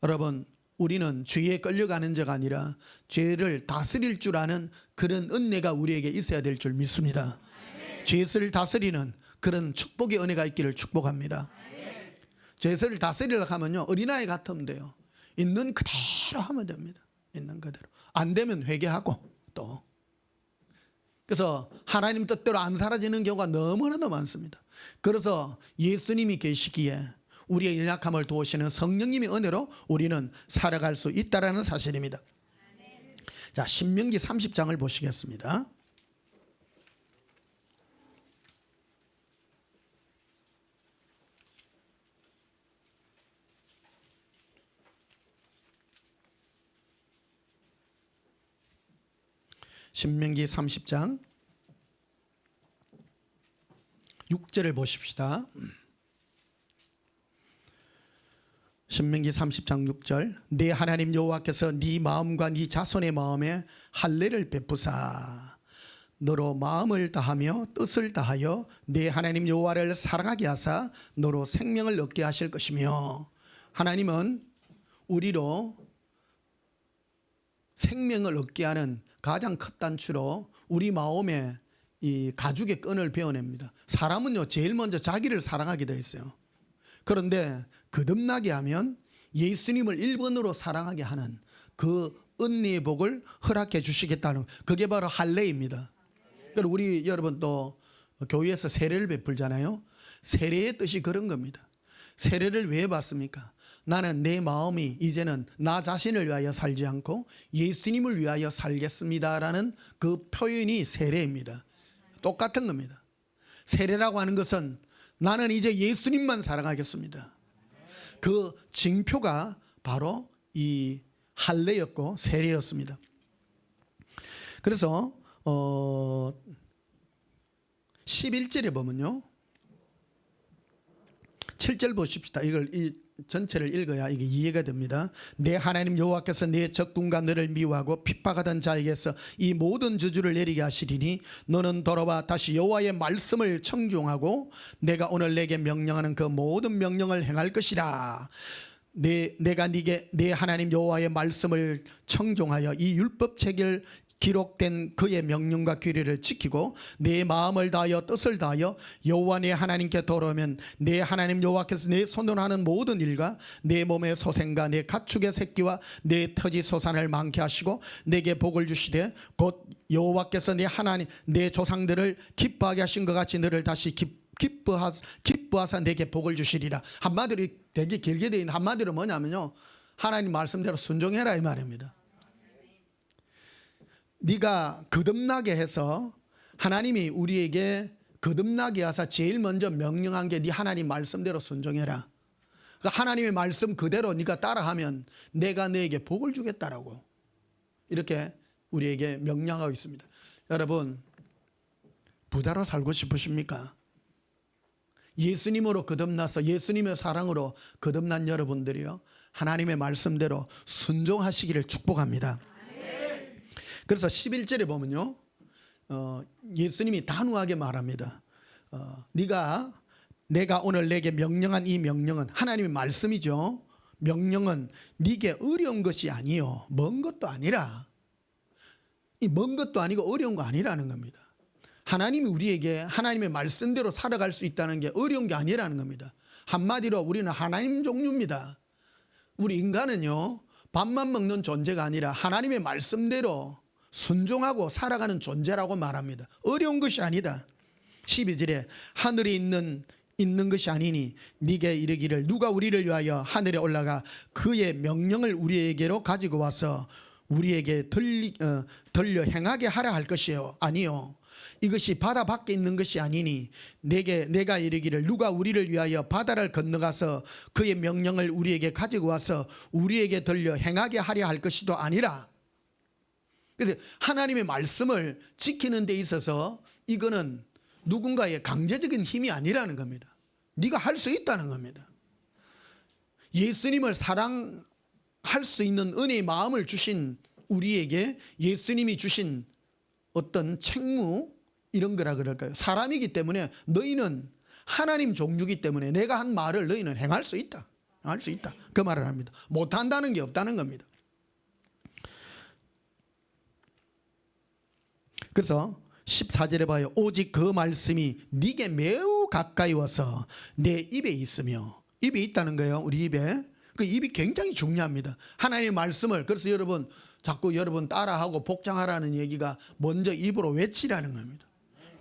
여러분, 우리는 죄에 끌려가는 자가 아니라 죄를 다스릴 줄 아는 그런 은혜가 우리에게 있어야 될 줄 믿습니다. 죄를 다스리는 그런 축복의 은혜가 있기를 축복합니다. 죄를 다스리려고 하면요 어린아이 같으면 돼요. 있는 그대로 하면 됩니다. 있는 그대로. 안 되면 회개하고 또. 그래서 하나님 뜻대로 안 사라지는 경우가 너무나도 많습니다. 그래서 예수님이 계시기에 우리의 연약함을 도우시는 성령님의 은혜로 우리는 살아갈 수 있다는 사실입니다. 자, 신명기 30장을 보시겠습니다. 신명기 30장 6절을 보십시다. 신명기 30장 6절. 네 하나님 여호와께서 네 마음과 네 자손의 마음에 할례를 베푸사 너로 마음을 다하며 뜻을 다하여 네 하나님 여호와를 사랑하게 하사 너로 생명을 얻게 하실 것이며. 하나님은 우리로 생명을 얻게 하는 가장 큰 단추로 우리 마음에 이 가죽의 끈을 베어냅니다. 사람은요 제일 먼저 자기를 사랑하게 되어 있어요. 그런데 거듭나게 하면 예수님을 1번으로 사랑하게 하는 그 은혜의 복을 허락해 주시겠다는, 그게 바로 할례입니다. 우리 여러분 또 교회에서 세례를 베풀잖아요. 세례의 뜻이 그런 겁니다. 세례를 왜 받습니까? 나는 내 마음이 이제는 나 자신을 위하여 살지 않고 예수님을 위하여 살겠습니다라는 그 표현이 세례입니다. 똑같은 겁니다. 세례라고 하는 것은 나는 이제 예수님만 사랑하겠습니다. 그 징표가 바로 이 할례였고 세례였습니다. 그래서 11절에 보면요 7절 보십시다. 이걸 전체를 읽어야 이게 이해가 됩니다. 내 하나님 여호와께서 내 적군과 너를 미워하고 핍박하던 자에게서 이 모든 저주를 내리게 하시리니 너는 돌아와 다시 여호와의 말씀을 청종하고 내가 오늘 내게 명령하는 그 모든 명령을 행할 것이라. 내가 네게 내 하나님 여호와의 말씀을 청종하여 이 율법책을 기록된 그의 명령과 규례를 지키고 내 마음을 다하여 뜻을 다하여 여호와 내 하나님께 돌아오면 내 하나님 여호와께서 내 손으로 하는 모든 일과 내 몸의 소생과 내 가축의 새끼와 내 터지 소산을 많게 하시고 내게 복을 주시되 곧 여호와께서 내 하나님 내 조상들을 기뻐하게 하신 것 같이 너를 다시 기뻐하사 내게 복을 주시리라. 한마디로 되게 길게 되어 있는 한마디로 뭐냐면요 하나님 말씀대로 순종해라 이 말입니다. 네가 거듭나게 해서 하나님이 우리에게 거듭나게 하사 제일 먼저 명령한 게 네 하나님 말씀대로 순종해라. 그러니까 하나님의 말씀 그대로 네가 따라하면 내가 너에게 복을 주겠다라고 이렇게 우리에게 명령하고 있습니다. 여러분 부자로 살고 싶으십니까? 예수님으로 거듭나서 예수님의 사랑으로 거듭난 여러분들이요 하나님의 말씀대로 순종하시기를 축복합니다. 그래서 11절에 보면요 예수님이 단호하게 말합니다. 내가 오늘 내게 명령한 이 명령은 하나님의 말씀이죠. 명령은 네게 어려운 것이 아니요 먼 것도 아니라, 이 먼 것도 아니고 어려운 거 아니라는 겁니다. 하나님이 우리에게 하나님의 말씀대로 살아갈 수 있다는 게 어려운 게 아니라는 겁니다. 한마디로 우리는 하나님 종류입니다. 우리 인간은요, 밥만 먹는 존재가 아니라 하나님의 말씀대로 순종하고 살아가는 존재라고 말합니다. 어려운 것이 아니다. 12절에 하늘에 있는 것이 아니니 네게 이르기를 누가 우리를 위하여 하늘에 올라가 그의 명령을 우리에게로 가지고 와서 우리에게 들려 행하게 하라 할 것이요 아니요 이것이 바다 밖에 있는 것이 아니니 내가 이르기를 누가 우리를 위하여 바다를 건너가서 그의 명령을 우리에게 가지고 와서 우리에게 들려 행하게 하려 할 것이도 아니라. 그래서 하나님의 말씀을 지키는 데 있어서 이거는 누군가의 강제적인 힘이 아니라는 겁니다. 네가 할 수 있다는 겁니다. 예수님을 사랑할 수 있는 은혜의 마음을 주신 우리에게 예수님이 주신 어떤 책무 이런 거라 그럴까요? 사람이기 때문에 너희는 하나님 종류이기 때문에 내가 한 말을 너희는 행할 수 있다. 할 수 있다. 그 말을 합니다. 못한다는 게 없다는 겁니다. 그래서 14절에 봐요. 오직 그 말씀이 네게 매우 가까이 와서 내 입에 있으며. 입에 있다는 거예요. 우리 입에. 그 입이 굉장히 중요합니다. 하나님의 말씀을, 그래서 여러분 자꾸 여러분 따라하고 복장하라는 얘기가 먼저 입으로 외치라는 겁니다.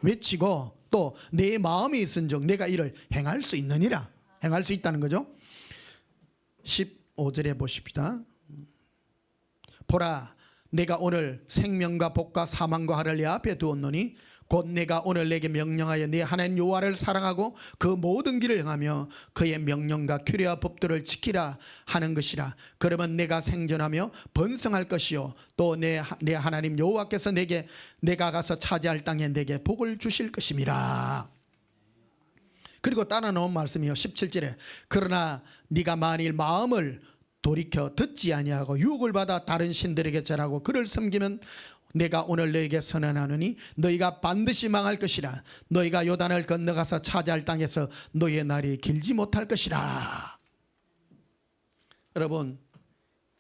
외치고 또 내 마음에 있은즉 내가 이를 행할 수 있느니라. 행할 수 있다는 거죠. 15절에 보십시다. 보라 내가 오늘 생명과 복과 사망과 화를 내 앞에 두었노니 곧 내가 오늘 내게 명령하여 네 하나님 여호와를 사랑하고 그 모든 길을 행하며 그의 명령과 규례와 법도를 지키라 하는 것이라. 그러면 내가 생존하며 번성할 것이요 또 내 하나님 여호와께서 내가 가서 차지할 땅에 내게 복을 주실 것임이라. 그리고 따라 나온 말씀이요 17절에 그러나 네가 만일 마음을 돌이켜 듣지 아니하고 유혹을 받아 다른 신들에게 절하고 그를 섬기면 내가 오늘 너에게 선언하노니 너희가 반드시 망할 것이라. 너희가 요단을 건너가서 차지할 땅에서 너희의 날이 길지 못할 것이라. 여러분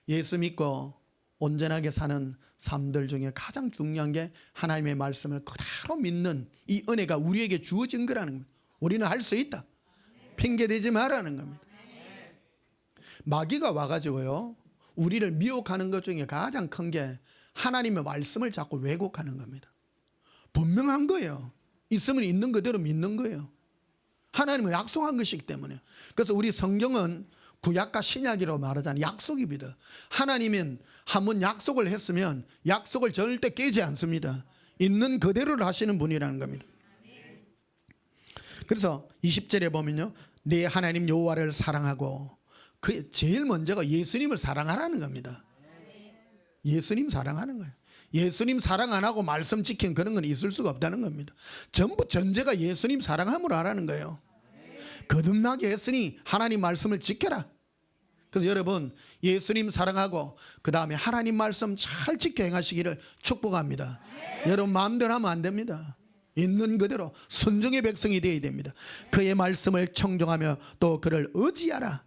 예수 믿고 온전하게 사는 삶들 중에 가장 중요한 게 하나님의 말씀을 그대로 믿는 이 은혜가 우리에게 주어진 거라는 겁니다. 우리는 할 수 있다. 핑계대지 말라는 겁니다. 마귀가 와가지고요 우리를 미혹하는 것 중에 가장 큰 게 하나님의 말씀을 자꾸 왜곡하는 겁니다. 분명한 거예요. 있으면 있는 그대로 믿는 거예요. 하나님은 약속한 것이기 때문에. 그래서 우리 성경은 구약과 신약이라고 말하잖아요. 약속입니다. 하나님은 한번 약속을 했으면 약속을 절대 깨지 않습니다. 있는 그대로를 하시는 분이라는 겁니다. 그래서 20절에 보면요 내 하나님 여호와를 사랑하고 그 제일 먼저가 예수님을 사랑하라는 겁니다. 예수님 사랑하는 거예요. 예수님 사랑 안 하고 말씀 지킨 그런 건 있을 수가 없다는 겁니다. 전부 전제가 예수님 사랑함으로 하라는 거예요. 거듭나게 했으니 하나님 말씀을 지켜라. 그래서 여러분 예수님 사랑하고 그 다음에 하나님 말씀 잘 지켜 행하시기를 축복합니다. 여러분 마음대로 하면 안 됩니다. 있는 그대로 순종의 백성이 되어야 됩니다. 그의 말씀을 청종하며 또 그를 의지하라.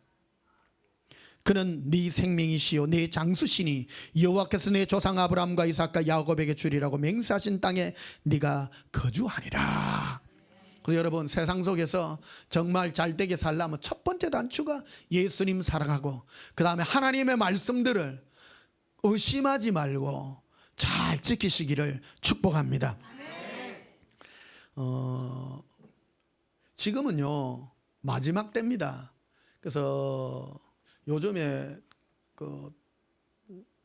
그는 네 생명이시요 네 장수시니 여호와께서 내 조상 아브라함과 이삭과 야곱에게 주리라고 맹세하신 땅에 네가 거주하리라. 그래서 여러분 세상 속에서 정말 잘되게 살려면 첫 번째 단추가 예수님 사랑하고 그 다음에 하나님의 말씀들을 의심하지 말고 잘 지키시기를 축복합니다. 지금은요 마지막 때입니다. 그래서 요즘에 그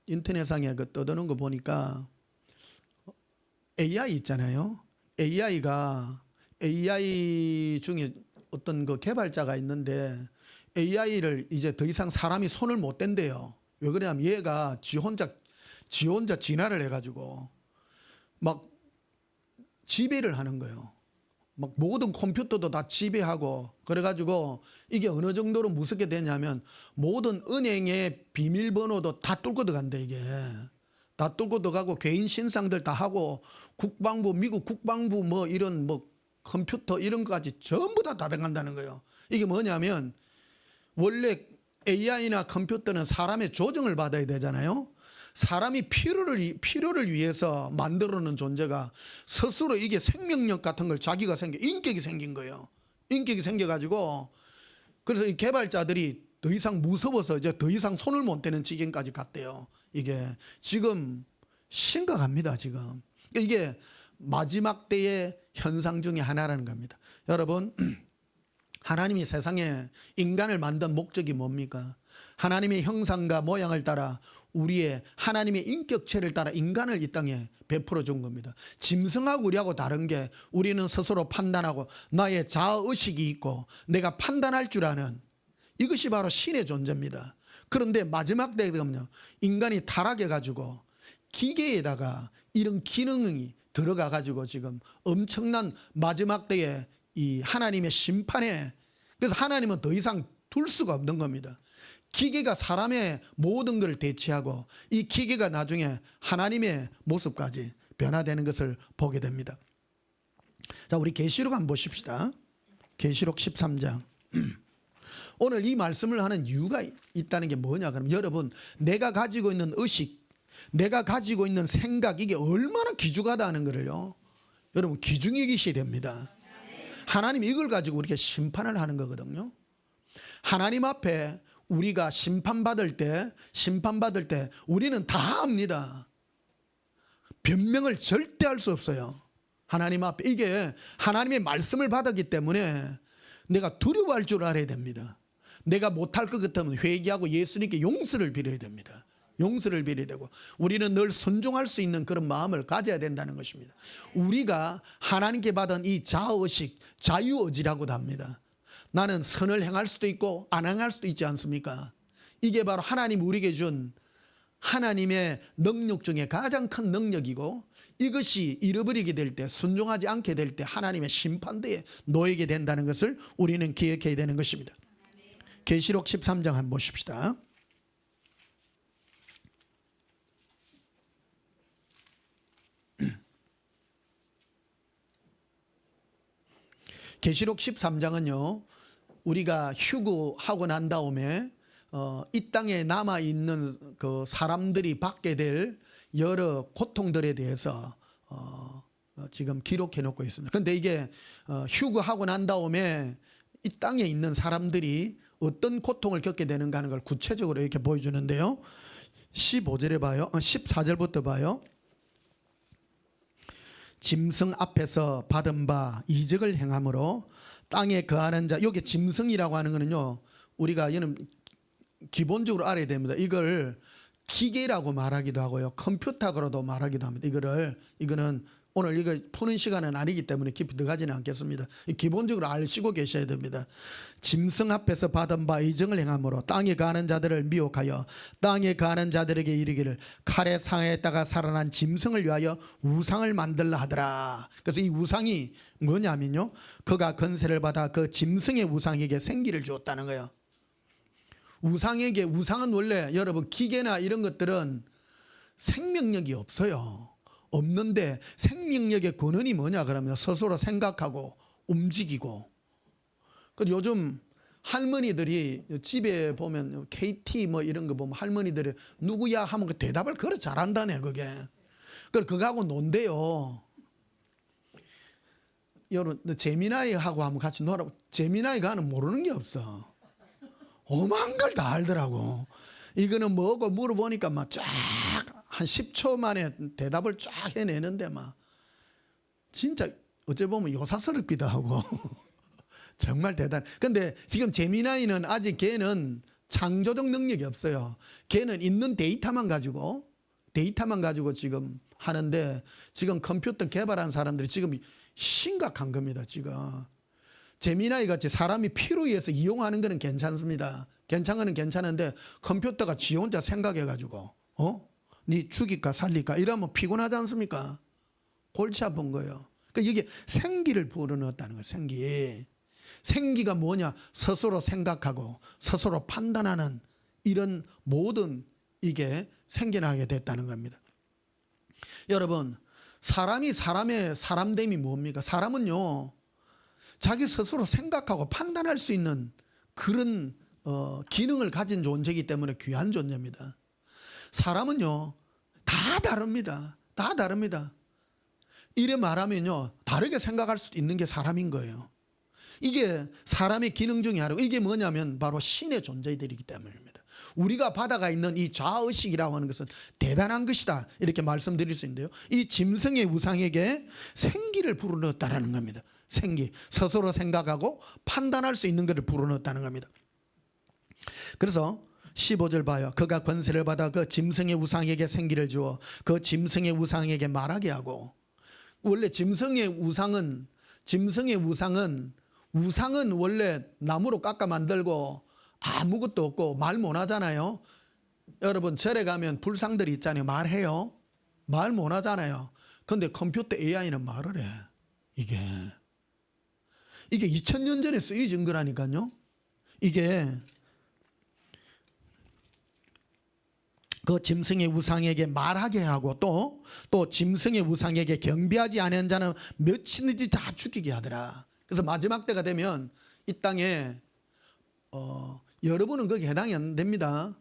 인터넷상에 그 떠드는 거 보니까 AI 있잖아요. AI 중에 어떤 그 개발자가 있는데 AI를 이제 더 이상 사람이 손을 못 댄대요. 왜 그러냐면 얘가 지 혼자 진화를 해가지고 막 지배를 하는 거예요. 막 모든 컴퓨터도 다 지배하고 그래가지고 이게 어느 정도로 무섭게 되냐면 모든 은행의 비밀번호도 다 뚫고 들어간대. 이게 다 뚫고 들어가고 개인 신상들 다 하고 국방부 미국 국방부 뭐 이런 뭐 컴퓨터 이런 거까지 전부 다 들어간다는 거예요. 이게 뭐냐면 원래 AI나 컴퓨터는 사람의 조정을 받아야 되잖아요. 사람이 필요를 위해서 만들어 놓은 존재가 스스로 이게 생명력 같은 걸 자기가 인격이 생긴 거예요. 인격이 생겨가지고 그래서 이 개발자들이 더 이상 무서워서 이제 더 이상 손을 못 대는 지경까지 갔대요. 이게 지금 심각합니다. 지금 이게 마지막 때의 현상 중에 하나라는 겁니다. 여러분, 하나님이 세상에 인간을 만든 목적이 뭡니까? 하나님의 형상과 모양을 따라 우리의 하나님의 인격체를 따라 인간을 이 땅에 베풀어 준 겁니다. 짐승하고 우리하고 다른 게 우리는 스스로 판단하고 나의 자아의식이 있고 내가 판단할 줄 아는 이것이 바로 신의 존재입니다. 그런데 마지막 때에 되면 인간이 타락해 가지고 기계에다가 이런 기능이 들어가 가지고 지금 엄청난 마지막 때에 이 하나님의 심판에, 그래서 하나님은 더 이상 둘 수가 없는 겁니다. 기계가 사람의 모든 것을 대체하고 이 기계가 나중에 하나님의 모습까지 변화되는 것을 보게 됩니다. 자, 우리 계시록 한번 보십시다. 계시록 13장. 오늘 이 말씀을 하는 이유가 있다는 게 뭐냐 그러면, 여러분, 내가 가지고 있는 의식, 내가 가지고 있는 생각, 이게 얼마나 귀중하다는 거를요, 여러분, 귀중이기시 됩니다. 하나님이 이걸 가지고 이렇게 심판을 하는 거거든요. 하나님 앞에 우리가 심판받을 때 우리는 다 압니다. 변명을 절대 할 수 없어요. 하나님 앞에. 이게 하나님의 말씀을 받았기 때문에 내가 두려워할 줄 알아야 됩니다. 내가 못할 것 같으면 회개하고 예수님께 용서를 빌어야 됩니다. 용서를 빌어야 되고, 우리는 늘 순종할 수 있는 그런 마음을 가져야 된다는 것입니다. 우리가 하나님께 받은 이 자아의식, 자유의지라고도 합니다. 나는 선을 행할 수도 있고 안 행할 수도 있지 않습니까? 이게 바로 하나님 우리에게 준 하나님의 능력 중에 가장 큰 능력이고, 이것이 잃어버리게 될 때, 순종하지 않게 될 때 하나님의 심판대에 놓이게 된다는 것을 우리는 기억해야 되는 것입니다. 계시록 13장 한번 보십시다. 계시록 13장은요, 우리가 휴거하고 난 다음에 이 땅에 남아 있는 그 사람들이 받게 될 여러 고통들에 대해서 지금 기록해 놓고 있습니다. 그런데 이게 휴거하고 난 다음에 이 땅에 있는 사람들이 어떤 고통을 겪게 되는가 하는 걸 구체적으로 이렇게 보여주는데요. 15절에 봐요. 14절부터 봐요. 짐승 앞에서 받은 바 이적을 행함으로 땅에 거하는 자, 여기 짐승이라고 하는 거는요, 우리가 이는 기본적으로 알아야 됩니다. 이걸 기계라고 말하기도 하고요, 컴퓨터로도 말하기도 합니다. 이거는 오늘 이거 푸는 시간은 아니기 때문에 깊이 들어가지는 않겠습니다. 기본적으로 알시고 계셔야 됩니다. 짐승 앞에서 받은 바 이적을 행함으로 땅에 거하는 자들을 미혹하여 땅에 거하는 자들에게 이르기를 칼에 상하였다가 살아난 짐승을 위하여 우상을 만들라 하더라. 그래서 이 우상이 뭐냐면요, 그가 건세를 받아 그 짐승의 우상에게 생기를 주었다는 거예요. 우상은 원래 여러분 기계나 이런 것들은 생명력이 없어요. 없는데 생명력의 근원이 뭐냐 그러면 스스로 생각하고 움직이고. 요즘 할머니들이 집에 보면 KT 뭐 이런 거 보면 할머니들이 누구야 하면 그 대답을 그래 잘한다네 그게. 그거하고 논대요. 여러분 재미나이하고 한번 같이 놀아보고, 재미나이가 하는 모르는 게 없어. 오만 걸 다 알더라고. 이거는 뭐고 물어보니까 막 쫙 한 10초 만에 대답을 쫙 해내는데 막 진짜 어째 보면 요사스럽기도 하고 정말 대단. 근데 지금 재미나이는 아직 걔는 창조적 능력이 없어요. 걔는 있는 데이터만 가지고 지금 하는데, 지금 컴퓨터 개발한 사람들이 지금 심각한 겁니다. 지금 재미나이 같이 사람이 필요에 의해서 이용하는 거는 괜찮습니다. 괜찮은 건 괜찮은데 컴퓨터가 지 혼자 생각해 가지고 니 죽일까 살릴까 이러면 피곤하지 않습니까? 골치 아픈 거예요. 그러니까 이게 생기를 불어넣었다는 거예요. 생기가 뭐냐? 스스로 생각하고 스스로 판단하는 이런 모든 이게 생겨나게 됐다는 겁니다. 여러분, 사람이 사람의 사람됨이 뭡니까? 사람은요, 자기 스스로 생각하고 판단할 수 있는 그런 기능을 가진 존재이기 때문에 귀한 존재입니다. 사람은요 다 다릅니다. 다 다릅니다. 이래 말하면요 다르게 생각할 수 있는 게 사람인 거예요. 이게 사람의 기능 중에 하나고 이게 뭐냐면 바로 신의 존재들이기 때문입니다. 우리가 받아가 있는 이 자아의식이라고 하는 것은 대단한 것이다 이렇게 말씀드릴 수 있는데요. 이 짐승의 우상에게 생기를 불어넣었다라는 겁니다. 생기, 스스로 생각하고 판단할 수 있는 것을 불어넣었다는 겁니다. 그래서 15절 봐요. 그가 권세를 받아 그 짐승의 우상에게 생기를 주어 그 짐승의 우상에게 말하게 하고. 원래 짐승의 우상은 원래 나무로 깎아 만들고 아무것도 없고 말 못하잖아요. 여러분 절에 가면 불상들이 있잖아요. 말해요. 말 못하잖아요. 그런데 컴퓨터 AI는 말을 해. 이게 2000년 전에 쓰여진 거라니까요. 이게 그 짐승의 우상에게 말하게 하고 또 짐승의 우상에게 경배하지 않은 자는 몇이든지 다 죽이게 하더라. 그래서 마지막 때가 되면 이 땅에 여러분은 거기 해당이 안 됩니다.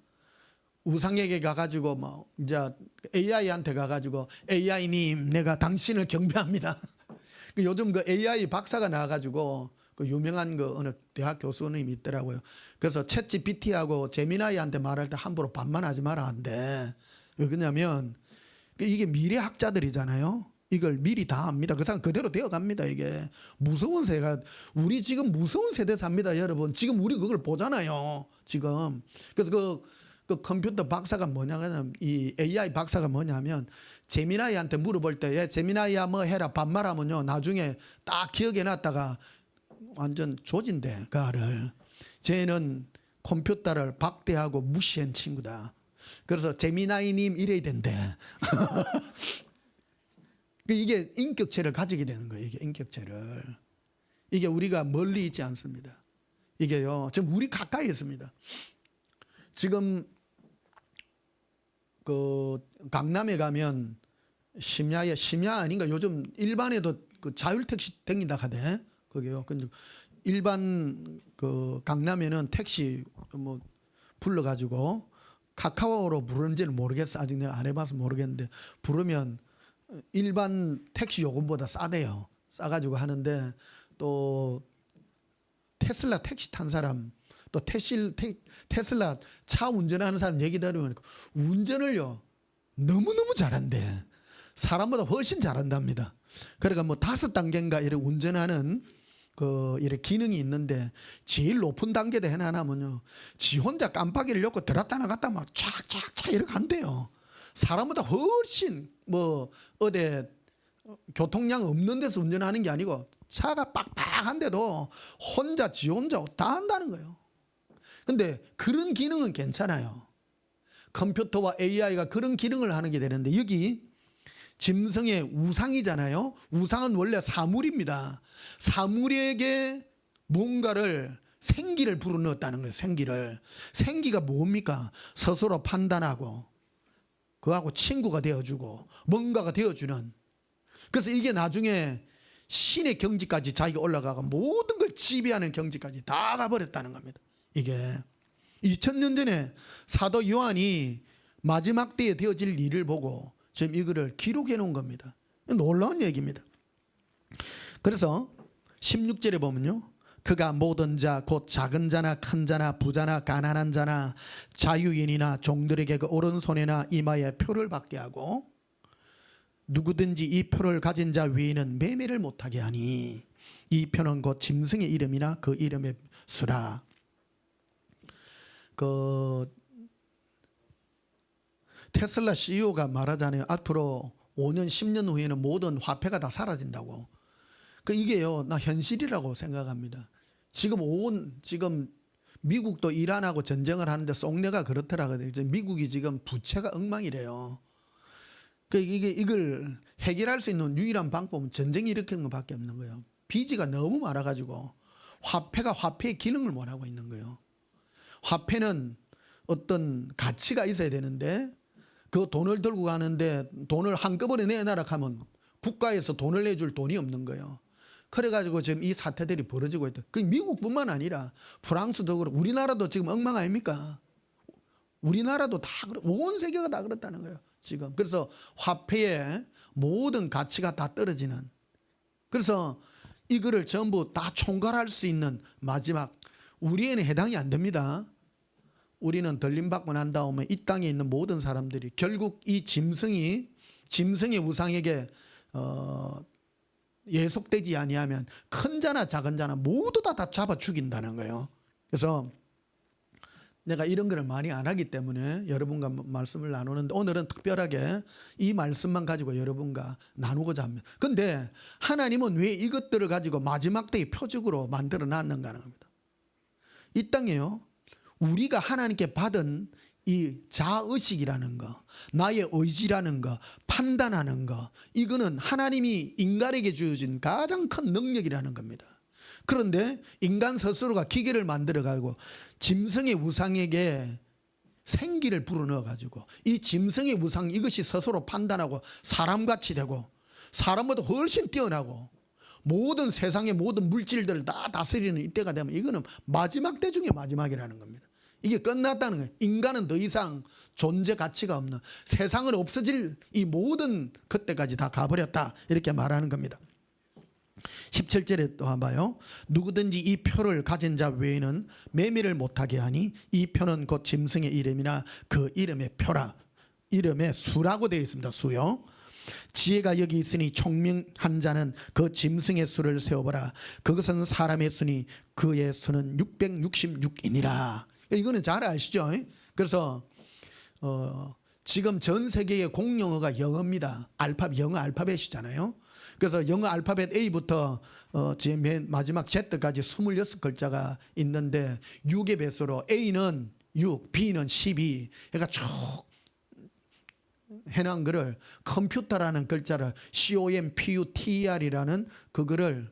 우상에게 가가지고 뭐 이제 AI한테 가가지고 AI님 내가 당신을 경배합니다. 요즘 그 AI 박사가 나와가지고 그 유명한 그 어느 대학 교수님이 있더라고요. 그래서 챗GPT하고 제미나이한테 말할 때 함부로 반말하지 마라 한대. 왜 그러냐면 이게 미래학자들이잖아요. 이걸 미리 다 압니다. 그 사람 그대로 되어갑니다. 이게 무서운 세가 우리 지금 무서운 세대 삽니다, 여러분. 지금 우리 그걸 보잖아요. 지금 그래서 그 컴퓨터 박사가 뭐냐면 이 AI 박사가 뭐냐면 제미나이한테 물어볼 때 제미나이야 뭐 해라 반말하면요 나중에 딱 기억해놨다가 완전 조진대 그 알을. 쟤는 컴퓨터를 박대하고 무시한 친구다. 그래서 제미나이님 이래야 된대. 이게 인격체를 가지게 되는 거예요. 이게 인격체를. 이게 우리가 멀리 있지 않습니다. 이게요. 지금 우리 가까이 있습니다. 지금 그 강남에 가면 심야 아닌가 요즘 일반에도 그 자율택시 댕긴다 하대. 그게요. 근데 일반 그 강남에는 택시 뭐 불러가지고 카카오로 부르는지는 모르겠어. 아직 내가 안 해봐서 모르겠는데 부르면 일반 택시 요금보다 싸대요. 싸가지고 하는데 또 테슬라 택시 탄 사람 또 테슬라 차 운전하는 사람 얘기 들으면 운전을요 너무너무 잘한대. 사람보다 훨씬 잘한답니다. 그러니까 뭐 5단계인가 이렇게 운전하는 그 이렇게 기능이 있는데 제일 높은 단계도 해놔냐면요 지 혼자 깜빡이를 넣고 들었다 나갔다 막 촥촥촥 이렇게 한대요. 사람보다 훨씬 뭐 어디 교통량 없는 데서 운전하는 게 아니고 차가 빡빡한데도 지 혼자 다 한다는 거예요. 근데 그런 기능은 괜찮아요. 컴퓨터와 AI가 그런 기능을 하는 게 되는데 여기 짐승의 우상이잖아요. 우상은 원래 사물입니다. 사물에게 뭔가를 생기를 불어넣었다는 거예요. 생기가 뭡니까? 스스로 판단하고 그하고 친구가 되어주고 뭔가가 되어주는. 그래서 이게 나중에 신의 경지까지 자기가 올라가고 모든 걸 지배하는 경지까지 다 가버렸다는 겁니다. 이게 2000년 전에 사도 요한이 마지막 때에 되어질 일을 보고 지금 이거를 기록해 놓은 겁니다. 놀라운 얘기입니다. 그래서 16절에 보면요. 그가 모든 자 곧 작은 자나 큰 자나 부자나 가난한 자나 자유인이나 종들에게 그 오른손이나 이마에 표를 받게 하고 누구든지 이 표를 가진 자 외에는 매매를 못하게 하니 이 표는 곧 짐승의 이름이나 그 이름의 수라. 그 테슬라 CEO가 말하잖아요. 앞으로 5년 10년 후에는 모든 화폐가 다 사라진다고. 이게요 나 현실이라고 생각합니다. 지금 미국도 이란하고 전쟁을 하는데 속내가 그렇더라고요. 미국이 지금 부채가 엉망이래요. 이걸 해결할 수 있는 유일한 방법은 전쟁 일으키는 것밖에 없는 거예요. 빚이가 너무 많아가지고 화폐가 화폐의 기능을 못하고 있는 거예요. 화폐는 어떤 가치가 있어야 되는데 그 돈을 들고 가는데 돈을 한꺼번에 내놔라 하면 국가에서 돈을 내줄 돈이 없는 거예요. 그래가지고 지금 이 사태들이 벌어지고 있다. 그 미국뿐만 아니라 프랑스도 그렇고 우리나라도 지금 엉망 아닙니까? 우리나라도 다 온 세계가 다 그렇다는 거예요. 지금 그래서 화폐의 모든 가치가 다 떨어지는. 그래서 이거를 전부 다 총괄할 수 있는 마지막 우리에는 해당이 안 됩니다. 우리는 들림받고 난 다음에 이 땅에 있는 모든 사람들이 결국 이 짐승의 우상에게 예속되지 아니하면 큰 자나 작은 자나 모두 다 잡아 죽인다는 거예요. 그래서 내가 이런 거를 많이 안 하기 때문에 여러분과 말씀을 나누는데 오늘은 특별하게 이 말씀만 가지고 여러분과 나누고자 합니다. 그런데 하나님은 왜 이것들을 가지고 마지막 때의 표적으로 만들어 놨는가 하는 겁니다. 이 땅에요, 우리가 하나님께 받은 이 자의식이라는 거, 나의 의지라는 거, 판단하는 거, 이거는 하나님이 인간에게 주어진 가장 큰 능력이라는 겁니다. 그런데 인간 스스로가 기계를 만들어가지고 짐승의 우상에게 생기를 불어넣어가지고 이 짐승의 우상 이것이 스스로 판단하고 사람같이 되고 사람보다 훨씬 뛰어나고 모든 세상의 모든 물질들을 다 다스리는 이때가 되면 이거는 마지막 때 중에 마지막이라는 겁니다. 이게 끝났다는 거예요. 인간은 더 이상 존재 가치가 없는, 세상은 없어질 이 모든 그때까지 다 가버렸다 이렇게 말하는 겁니다. 17절에 또 봐요. 누구든지 이 표를 가진 자 외에는 매매를 못하게 하니 이 표는 곧 짐승의 이름이나 그 이름의 표라, 이름의 수라고 되어 있습니다. 수요. 지혜가 여기 있으니 총명한 자는 그 짐승의 수를 세어보라. 그것은 사람의 수니 그의 수는 666이니라. 이거는 잘 아시죠? 그래서 지금 전 세계의 공용어가 영어입니다. 영어 알파벳이잖아요. 그래서 영어 알파벳 A부터 맨 마지막 Z까지 26글자가 있는데 6의 배수로 A는 6, B는 12. 그러니까 쭉 해놓은 거를 컴퓨터라는 글자를 COMPUTER이라는 그거를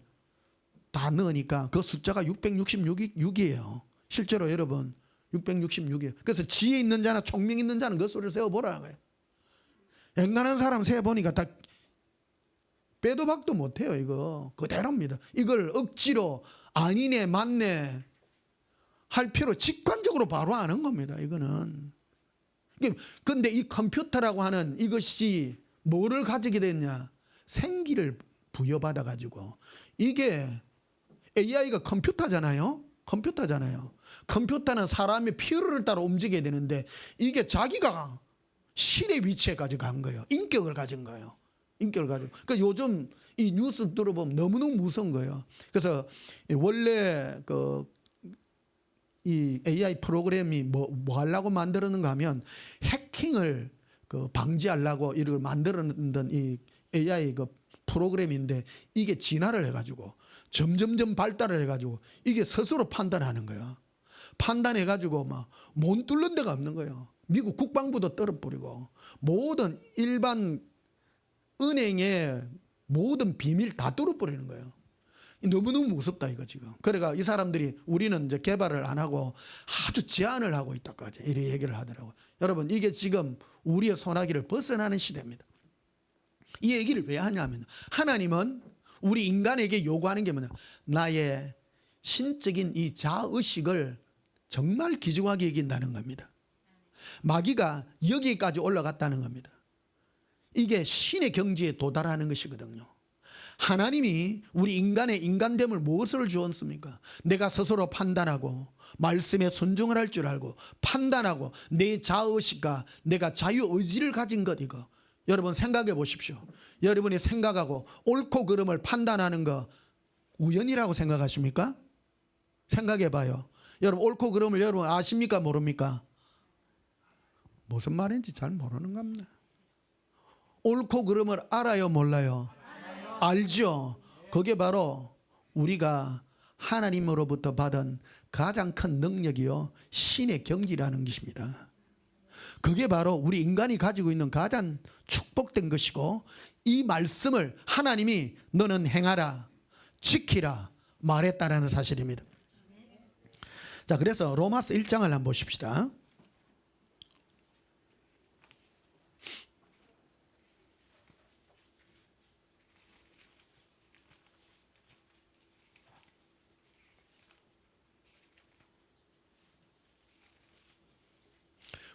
다 넣으니까 그 숫자가 666이에요. 실제로 여러분 666이에요. 그래서 지혜 있는 자나 총명 있는 자는 그 수를 세어보라는 거예요. 앵간한 사람 세어보니까 다 빼도 박도 못해요. 이거 그대로입니다. 이걸 억지로 아니네 맞네 할 필요 직관적으로 바로 아는 겁니다. 이거는. 그런데 이 컴퓨터라고 하는 이것이 뭐를 가지게 됐냐? 생기를 부여받아 가지고 이게 AI가 컴퓨터잖아요. 컴퓨터는 사람의 필요를 따라 움직여야 되는데 이게 자기가 신의 위치에까지 간 거예요. 인격을 가진 거예요. 그러니까 요즘 이 뉴스 들어보면 너무너무 무서운 거예요. 그래서 원래 이 AI 프로그램이 뭐 하려고 만들었는가 하면 해킹을 방지하려고 이걸 만들었던 이 AI 프로그램인데 이게 진화를 해가지고 점점점 발달을 해가지고 이게 스스로 판단하는 거야. 판단해가지고 막 못 뚫는 데가 없는 거예요. 미국 국방부도 떨어버리고 모든 일반 은행의 모든 비밀 다 뚫어버리는 거예요. 너무너무 무섭다 이거 지금. 그러니까 이 사람들이 우리는 이제 개발을 안 하고 아주 제한을 하고 있다까지 이렇게 얘기를 하더라고요. 여러분 이게 지금 우리의 소나기를 벗어나는 시대입니다. 이 얘기를 왜 하냐면 하나님은 우리 인간에게 요구하는 게 뭐냐? 나의 신적인 이 자의식을 정말 귀중하게 여긴다는 겁니다. 마귀가 여기까지 올라갔다는 겁니다. 이게 신의 경지에 도달하는 것이거든요. 하나님이 우리 인간의 인간됨을 무엇을 주었습니까? 내가 스스로 판단하고 말씀에 순종을 할 줄 알고 판단하고 내 자의식과 내가 자유의지를 가진 것 이거. 여러분 생각해 보십시오. 여러분이 생각하고 옳고 그름을 판단하는 거 우연이라고 생각하십니까? 생각해 봐요. 여러분 옳고 그름을 여러분 아십니까 모릅니까? 무슨 말인지 잘 모르는 겁니다. 옳고 그름을 알아요 몰라요? 알죠. 그게 바로 우리가 하나님으로부터 받은 가장 큰 능력이요 신의 경지라는 것입니다. 그게 바로 우리 인간이 가지고 있는 가장 축복된 것이고 이 말씀을 하나님이 너는 행하라 지키라 말했다라는 사실입니다. 자, 그래서 로마서 1장을 한번 보십시다.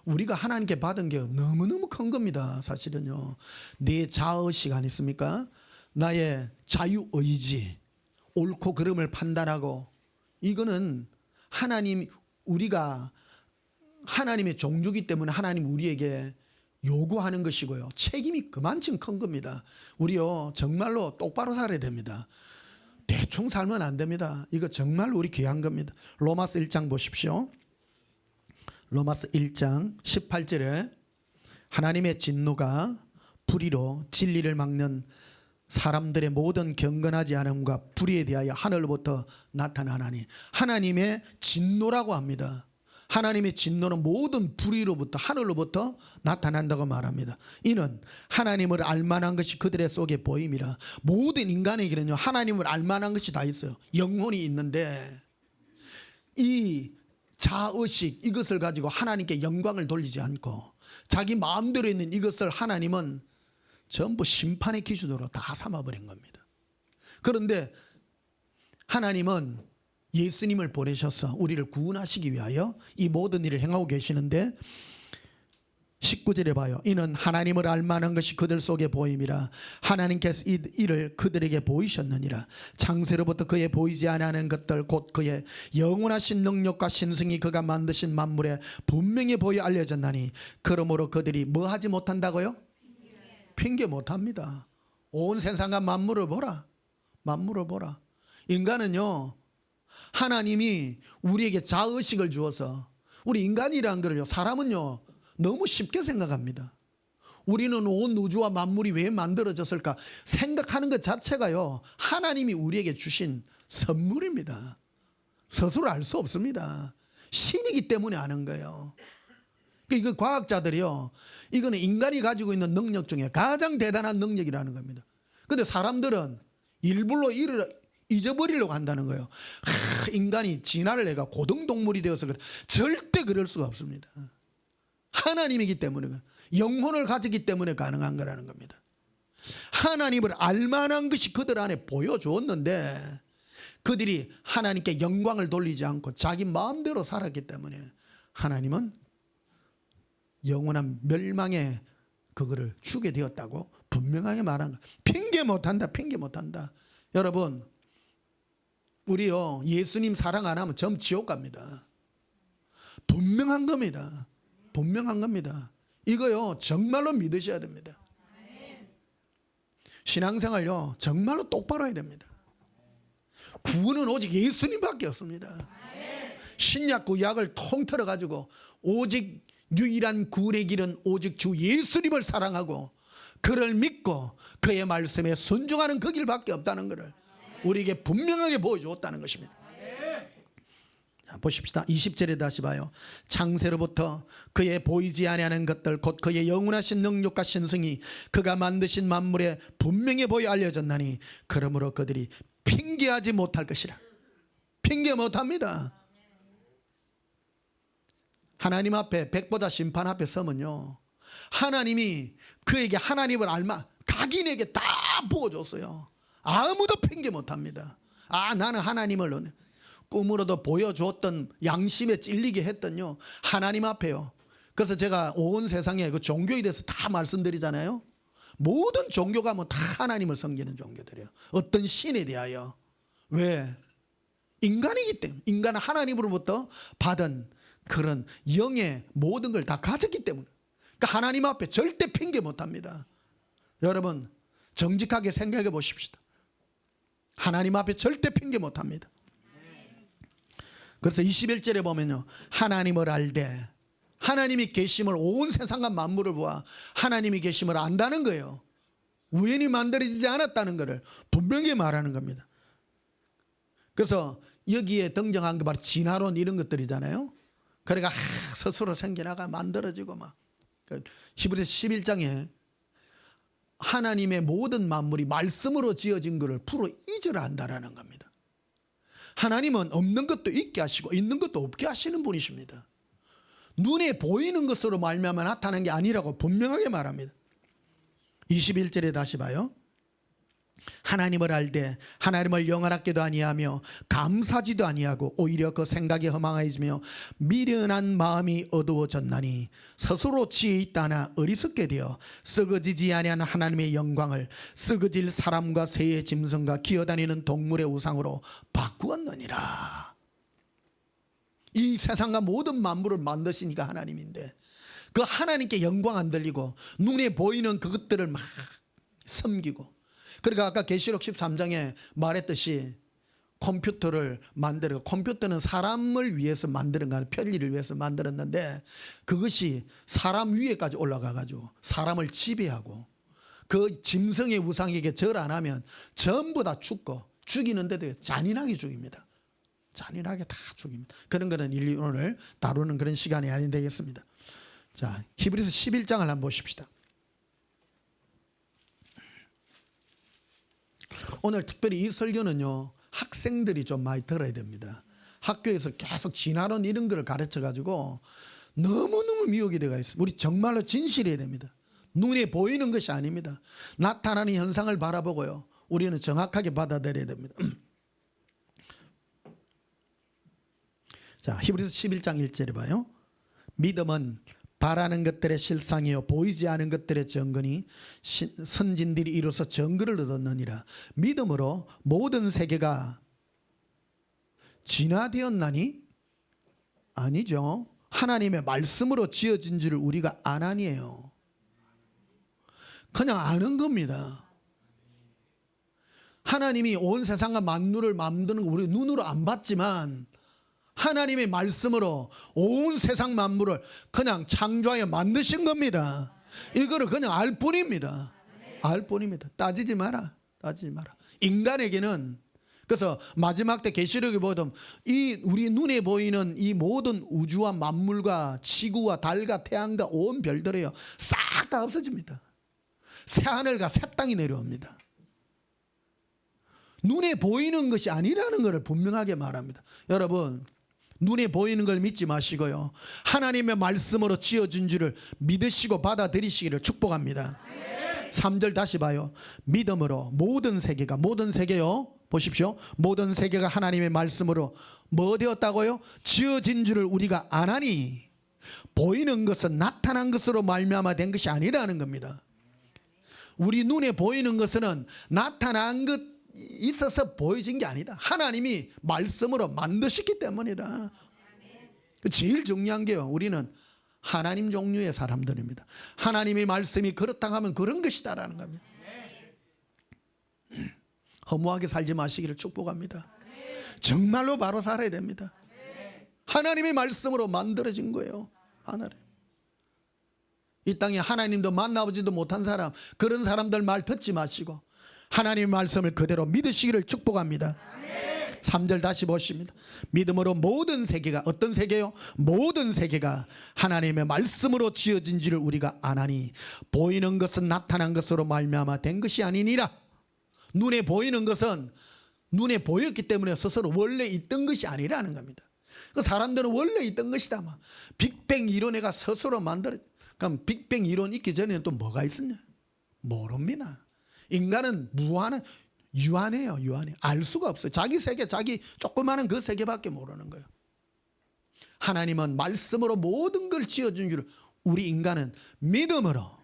우리가 하나님께 받은 게 너무너무 큰 겁니다. 사실은요. 내 자의식 아니습니까? 나의 자유의지, 옳고 그름을 판단하고, 이거는 하나님, 우리가 하나님의 종류이기 때문에 하나님 우리에게 요구하는 것이고요. 책임이 그만큼 큰 겁니다. 우리요 정말로 똑바로 살아야 됩니다. 대충 살면 안 됩니다. 이거 정말 우리 귀한 겁니다. 로마서 1장 보십시오. 로마서 1장 18절에 하나님의 진노가 불의로 진리를 막는 사람들의 모든 경건하지 않음과 불의에 대하여 하늘로부터 나타나나니, 하나님의 진노라고 합니다. 하나님의 진노는 모든 불의로부터, 하늘로부터 나타난다고 말합니다. 이는 하나님을 알만한 것이 그들의 속에 보임이라. 모든 인간에게는요 하나님을 알만한 것이 다 있어요. 영혼이 있는데 이 자의식, 이것을 가지고 하나님께 영광을 돌리지 않고 자기 마음대로 있는 이것을 하나님은 전부 심판의 기준으로 다 삼아버린 겁니다. 그런데 하나님은 예수님을 보내셔서 우리를 구원하시기 위하여 이 모든 일을 행하고 계시는데, 19절에 봐요. 이는 하나님을 알만한 것이 그들 속에 보임이라. 하나님께서 이 일을 그들에게 보이셨느니라. 창세로부터 그의 보이지 아니하는 것들 곧 그의 영원하신 능력과 신성이 그가 만드신 만물에 분명히 보여 알려졌나니, 그러므로 그들이 뭐 하지 못한다고요? 핑계 못합니다. 온 세상과 만물을 보라. 만물을 보라. 인간은요 하나님이 우리에게 자의식을 주어서, 우리 인간이라는 거를요 사람은요 너무 쉽게 생각합니다. 우리는 온 우주와 만물이 왜 만들어졌을까 생각하는 것 자체가요 하나님이 우리에게 주신 선물입니다. 스스로 알 수 없습니다. 신이기 때문에 아는 거예요. 이거 과학자들이요 이거는 인간이 가지고 있는 능력 중에 가장 대단한 능력이라는 겁니다. 그런데 사람들은 일부러 이를 잊어버리려고 한다는 거예요. 인간이 진화를 해가 고등동물이 되어서 그래. 절대 그럴 수가 없습니다. 하나님이기 때문에, 영혼을 가지기 때문에 가능한 거라는 겁니다. 하나님을 알만한 것이 그들 안에 보여주었는데 그들이 하나님께 영광을 돌리지 않고 자기 마음대로 살았기 때문에 하나님은 영원한 멸망에 그거를 주게 되었다고 분명하게 말한 거예요. 핑계 못한다, 핑계 못한다. 여러분, 우리요 예수님 사랑 안 하면 전 지옥 갑니다. 분명한 겁니다. 분명한 겁니다. 이거요 정말로 믿으셔야 됩니다. 신앙생활요 정말로 똑바로 해야 됩니다. 구원은 오직 예수님밖에 없습니다. 신약 구약을 통틀어 가지고 오직 유일한 구원의 길은 오직 주 예수님을 사랑하고 그를 믿고 그의 말씀에 순종하는 그 길밖에 없다는 것을 우리에게 분명하게 보여주었다는 것입니다. 자, 보십시다. 20절에 다시 봐요. 창세로부터 그의 보이지 아니하는 것들 곧 그의 영원하신 능력과 신성이 그가 만드신 만물에 분명히 보여 알려졌나니, 그러므로 그들이 핑계하지 못할 것이라. 핑계 못합니다. 하나님 앞에, 백보자 심판 앞에 서면요 하나님이 그에게 하나님을 알마 각인에게 다 부어줬어요. 아무도 핑계 못합니다. 나는 하나님을 꿈으로도 보여주었던 양심에 찔리게 했던요 하나님 앞에요. 그래서 제가 온 세상에 그 종교에 대해서 다 말씀드리잖아요. 모든 종교가 뭐 다 하나님을 섬기는 종교들이에요. 어떤 신에 대하여. 왜? 인간이기 때문에, 인간은 하나님으로부터 받은 그런 영의 모든 걸 다 가졌기 때문에, 그러니까 하나님 앞에 절대 핑계 못합니다. 여러분 정직하게 생각해 보십시다. 하나님 앞에 절대 핑계 못합니다. 그래서 21절에 보면요 하나님을 알되, 하나님이 계심을, 온 세상과 만물을 보아 하나님이 계심을 안다는 거예요. 우연히 만들어지지 않았다는 것을 분명히 말하는 겁니다. 그래서 여기에 등장한 게 바로 진화론 이런 것들이잖아요. 그러니까 스스로 생겨나가 만들어지고 막. 히브리서 11장에 하나님의 모든 만물이 말씀으로 지어진 것을 풀어 잊으라 한다라는 겁니다. 하나님은 없는 것도 있게 하시고 있는 것도 없게 하시는 분이십니다. 눈에 보이는 것으로 말미암아 나타난 게 아니라고 분명하게 말합니다. 21절에 다시 봐요. 하나님을 알되 하나님을 영원하게도 아니하며 감사지도 아니하고 오히려 그 생각이 허망해지며 미련한 마음이 어두워졌나니 스스로 지혜 있다나 어리석게 되어 썩어지지 아니한 하나님의 영광을 썩어질 사람과 새의 짐승과 기어다니는 동물의 우상으로 바꾸었느니라. 이 세상과 모든 만물을 만드시니까 하나님인데 그 하나님께 영광 안 들리고 눈에 보이는 그것들을 막 섬기고, 그러니까 아까 계시록 13장에 말했듯이 컴퓨터를 만들고, 컴퓨터는 사람을 위해서 만드는 거 아니라 편리를 위해서 만들었는데 그것이 사람 위에까지 올라가 가지고 사람을 지배하고 그 짐승의 우상에게 절 안 하면 전부 다 죽고, 죽이는데도 잔인하게 죽입니다. 잔인하게 다 죽입니다. 그런 거는 인류 오늘 다루는 그런 시간이 아닌 되겠습니다. 자, 히브리서 11장을 한번 보십시다. 오늘 특별히 이 설교는요, 학생들이 좀 많이 들어야 됩니다. 학교에서 계속 진화론 이런 거를 가르쳐 가지고 너무너무 미혹이 되어 있어요. 우리 정말로 진실해야 됩니다. 눈에 보이는 것이 아닙니다. 나타나는 현상을 바라보고요, 우리는 정확하게 받아들여야 됩니다. 자, 히브리서 11장 1절에 봐요. 믿음은 바라는 것들의 실상이요 보이지 않은 것들의 증거니 선진들이 이로써 증거를 얻었느니라. 믿음으로 모든 세계가 진화되었나니? 아니죠. 하나님의 말씀으로 지어진 줄을 우리가 안 아니에요. 그냥 아는 겁니다. 하나님이 온 세상과 만물을 만드는 거 우리 눈으로 안 봤지만 하나님의 말씀으로 온 세상 만물을 그냥 창조하여 만드신 겁니다. 이거를 그냥 알 뿐입니다. 알 뿐입니다. 따지지 마라. 따지지 마라. 인간에게는, 그래서 마지막 때 계시록에 보면 이 우리 눈에 보이는 이 모든 우주와 만물과 지구와 달과 태양과 온 별들이요 싹 다 없어집니다. 새 하늘과 새 땅이 내려옵니다. 눈에 보이는 것이 아니라는 것을 분명하게 말합니다. 여러분, 눈에 보이는 걸 믿지 마시고요, 하나님의 말씀으로 지어진 줄을 믿으시고 받아들이시기를 축복합니다. 3절 다시 봐요. 믿음으로 모든 세계가, 모든 세계요, 보십시오. 모든 세계가 하나님의 말씀으로 뭐 되었다고요? 지어진 줄을 우리가 아나니, 보이는 것은 나타난 것으로 말미암아 된 것이 아니라는 겁니다. 우리 눈에 보이는 것은 나타난 것 있어서 보여진 게 아니다. 하나님이 말씀으로 만드셨기 때문이다. 제일 중요한 게요, 우리는 하나님 종류의 사람들입니다. 하나님의 말씀이 그렇다 하면 그런 것이다라는 겁니다. 허무하게 살지 마시기를 축복합니다. 정말로 바로 살아야 됩니다. 하나님의 말씀으로 만들어진 거예요. 하나님. 이 땅에 하나님도 만나보지도 못한 사람, 그런 사람들 말 듣지 마시고 하나님의 말씀을 그대로 믿으시기를 축복합니다. 3절 다시 보십니다. 믿음으로 모든 세계가, 어떤 세계요? 모든 세계가 하나님의 말씀으로 지어진 줄을 우리가 아나니 보이는 것은 나타난 것으로 말미암아 된 것이 아니니라. 눈에 보이는 것은 눈에 보였기 때문에 스스로 원래 있던 것이 아니라는 겁니다. 그 사람들은 원래 있던 것이다. 빅뱅 이론에가 스스로 만들어. 그럼 빅뱅 이론 있기 전에는 또 뭐가 있었냐? 모릅니다. 인간은 유한해요. 유한해. 알 수가 없어요. 자기 세계, 자기 조그마한 그 세계밖에 모르는 거예요. 하나님은 말씀으로 모든 걸 지어준 줄 우리 인간은 믿음으로.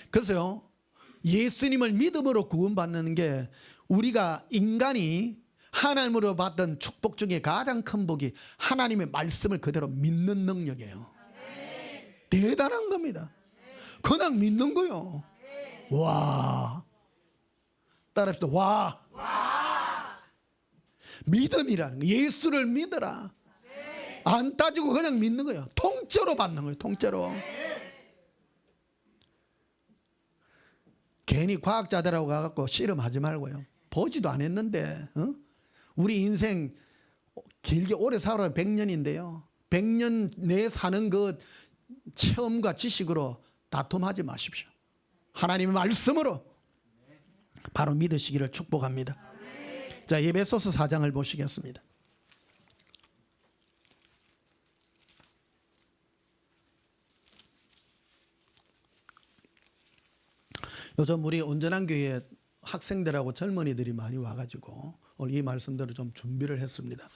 그래서요, 예수님을 믿음으로 구원받는 게 우리가 인간이 하나님으로 받던 축복 중에 가장 큰 복이 하나님의 말씀을 그대로 믿는 능력이에요. 대단한 겁니다. 그냥 믿는 거요. 와. 따라합시다. 와. 믿음이라는 거. 예수를 믿어라. 안 따지고 그냥 믿는 거예요. 통째로 받는 거예요. 통째로. 괜히 과학자들하고 가갖고 실험하지 말고요. 보지도 안 했는데, 우리 인생 길게 오래 살아야 100년인데요. 100년 내에 사는 그 체험과 지식으로 다툼하지 마십시오. 하나님의 말씀으로 바로 믿으시기를 축복합니다. 자, 에베소서 4장을 보시겠습니다. 요즘 우리 온전한 교회 학생들하고 젊은이들이 많이 와가지고 오늘 이 말씀대로 좀 준비를 했습니다.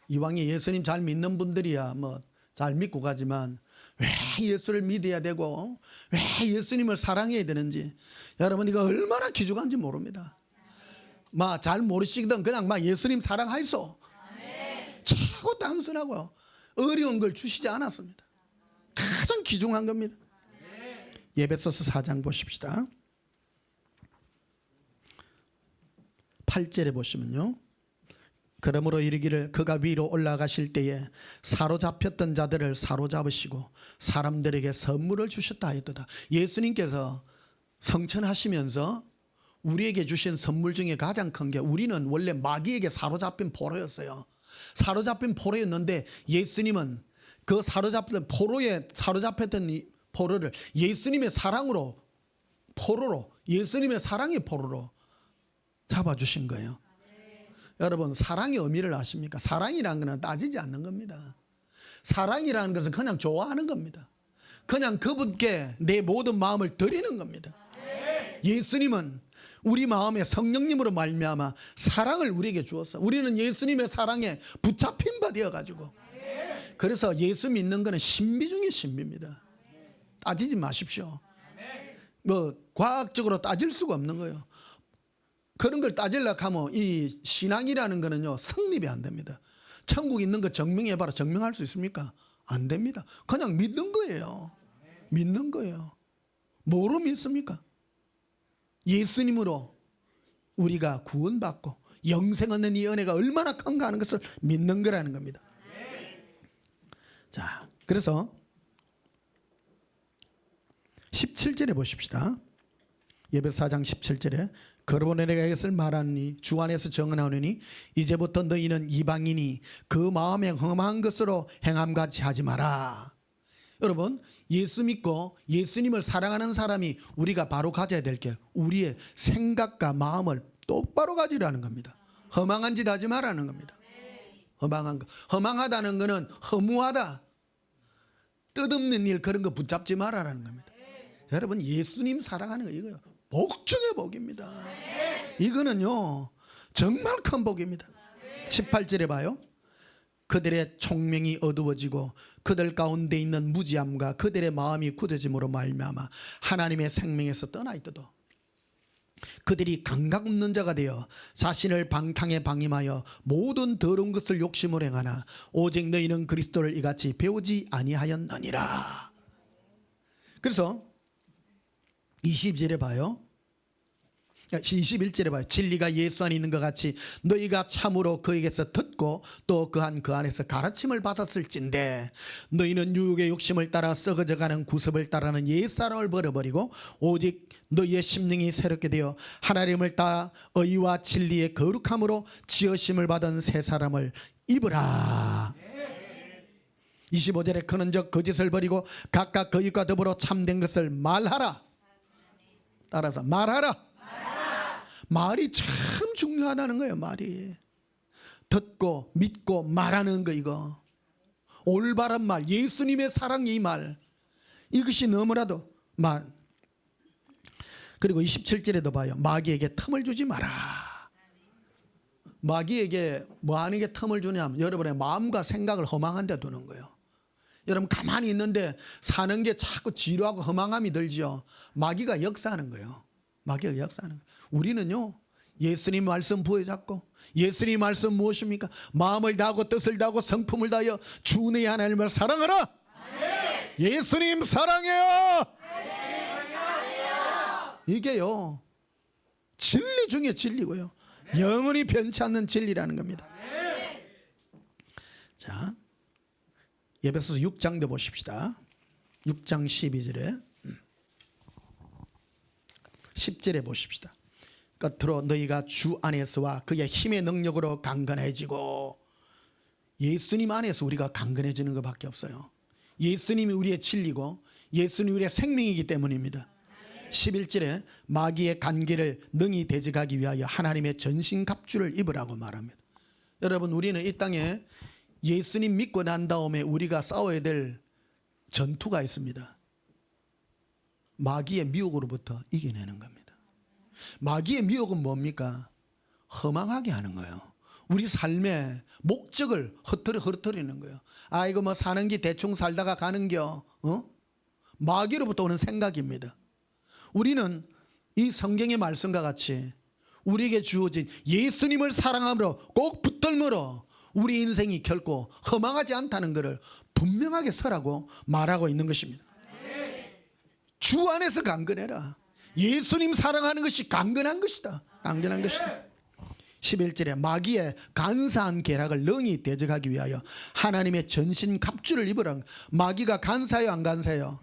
이왕에 예수님 잘 믿는 분들이야 뭐 잘 믿고 가지만 왜 예수를 믿어야 되고 왜 예수님을 사랑해야 되는지 여러분 이거 얼마나 귀중한지 모릅니다. 막 잘 모르시거든 그냥 막 예수님 사랑하이소. 최고 단순하고 어려운 걸 주시지 않았습니다. 가장 귀중한 겁니다. 에베소서 4장 보십시다. 8절에 보시면요. 그러므로 이르기를 그가 위로 올라가실 때에 사로잡혔던 자들을 사로잡으시고 사람들에게 선물을 주셨다 하였도다. 예수님께서 성천하시면서 우리에게 주신 선물 중에 가장 큰 게 우리는 원래 마귀에게 사로잡힌 포로였어요. 사로잡힌 포로였는데 예수님은 그 사로잡혔던 포로에 사로잡혔던 이 포로를 예수님의 사랑으로 포로로 예수님의 사랑의 포로로 잡아주신 거예요. 여러분 사랑의 의미를 아십니까? 사랑이라는 것은 따지지 않는 겁니다. 사랑이라는 것은 그냥 좋아하는 겁니다. 그냥 그분께 내 모든 마음을 드리는 겁니다. 예수님은 우리 마음에 성령님으로 말미암아 사랑을 우리에게 주었어. 우리는 예수님의 사랑에 붙잡힌 바 되어가지고 그래서 예수 믿는 것은 신비 중의 신비입니다. 따지지 마십시오. 뭐 과학적으로 따질 수가 없는 거예요. 그런 걸 따지려고 하면 이 신앙이라는 거는요 성립이 안 됩니다. 천국 있는 거 증명해봐라. 증명할 수 있습니까? 안 됩니다. 그냥 믿는 거예요. 믿는 거예요. 뭐로 믿습니까? 예수님으로 우리가 구원받고 영생 얻는 이 은혜가 얼마나 큰가 하는 것을 믿는 거라는 겁니다. 자, 그래서 17절에 보십시다. 에베소 4장 17절에 그러므로 내가 이것을 말하니 주 안에서 정언하노니 이제부터 너희는 이방인이 그 마음에 험한 것으로 행함같이 하지 마라. 여러분 예수 믿고 예수님을 사랑하는 사람이 우리가 바로 가져야 될 게 우리의 생각과 마음을 똑바로 가지라는 겁니다. 허망한 짓 하지 말라는 겁니다. 허망한 거. 허망하다는 거는 허무하다. 뜻없는 일 그런 거 붙잡지 말라는 겁니다. 여러분 예수님 사랑하는 거 이거요. 복 중의 복입니다. 이거는요 정말 큰 복입니다. 18절에 봐요. 그들의 총명이 어두워지고 그들 가운데 있는 무지함과 그들의 마음이 굳어짐으로 말미암아 하나님의 생명에서 떠나 있도다. 그들이 감각 없는 자가 되어 자신을 방탕에 방임하여 모든 더러운 것을 욕심으로 행하나 오직 너희는 그리스도를 이같이 배우지 아니하였느니라. 그래서 20절에 봐요. 21절에 봐요. 진리가 예수 안에 있는 것 같이 너희가 참으로 그에게서 듣고 또 그 안에서 가르침을 받았을진데 너희는 유혹의 욕심을 따라 썩어져가는 구습을 따르는 옛사람을 버려버리고 오직 너희의 심령이 새롭게 되어 하나님을 따라 의와 진리의 거룩함으로 지으심을 받은 새 사람을 입으라. 25절에 그런즉 거짓을 버리고 각각 거짓과 더불어 참된 것을 말하라. 따라서 말하라. 말이 참 중요하다는 거예요. 말이 듣고 믿고 말하는 거 이거 올바른 말 예수님의 사랑 이 말 이것이 너무나도 말. 그리고 27절에도 봐요. 마귀에게 틈을 주지 마라. 마귀에게 뭐 하는 게 틈을 주냐면 여러분의 마음과 생각을 허망한 데 두는 거예요. 여러분 가만히 있는데 사는 게 자꾸 지루하고 허망함이 들지요. 마귀가 역사하는 거예요. 마귀가 역사하는 거예요. 우리는요 예수님 말씀 부여잡고 예수님 말씀 무엇입니까? 마음을 다하고 뜻을 다하고 성품을 다하여 주 너희 하나님을 사랑하라. 예수님 사랑해요. 이게요 진리 중에 진리고요 영원히 변치 않는 진리라는 겁니다. 자 에베소서 6장도 보십시다. 6장 12절에 10절에 보십시다. 끝으로 너희가 주 안에서와 그의 힘의 능력으로 강건해지고 예수님 안에서 우리가 강건해지는 것밖에 없어요. 예수님이 우리의 진리고 예수님이 우리의 생명이기 때문입니다. 11절에 마귀의 간계를 능히 대적하기 위하여 하나님의 전신갑주를 입으라고 말합니다. 여러분 우리는 이 땅에 예수님 믿고 난 다음에 우리가 싸워야 될 전투가 있습니다. 마귀의 미혹으로부터 이겨내는 겁니다. 마귀의 미혹은 뭡니까? 허망하게 하는 거예요. 우리 삶의 목적을 흐트리는 거예요. 아, 이거 뭐 사는 게 대충 살다가 가는겨. 마귀로부터 오는 생각입니다. 우리는 이 성경의 말씀과 같이 우리에게 주어진 예수님을 사랑함으로 꼭 붙들므로 우리 인생이 결코 허망하지 않다는 것을 분명하게 서라고 말하고 있는 것입니다. 주 안에서 강건해라. 예수님 사랑하는 것이 강건한 것이다. 강건한 것이다. 11절에 마귀의 간사한 계략을 능히 대적하기 위하여 하나님의 전신 갑주를 입으라. 마귀가 간사해요, 안 간사해요?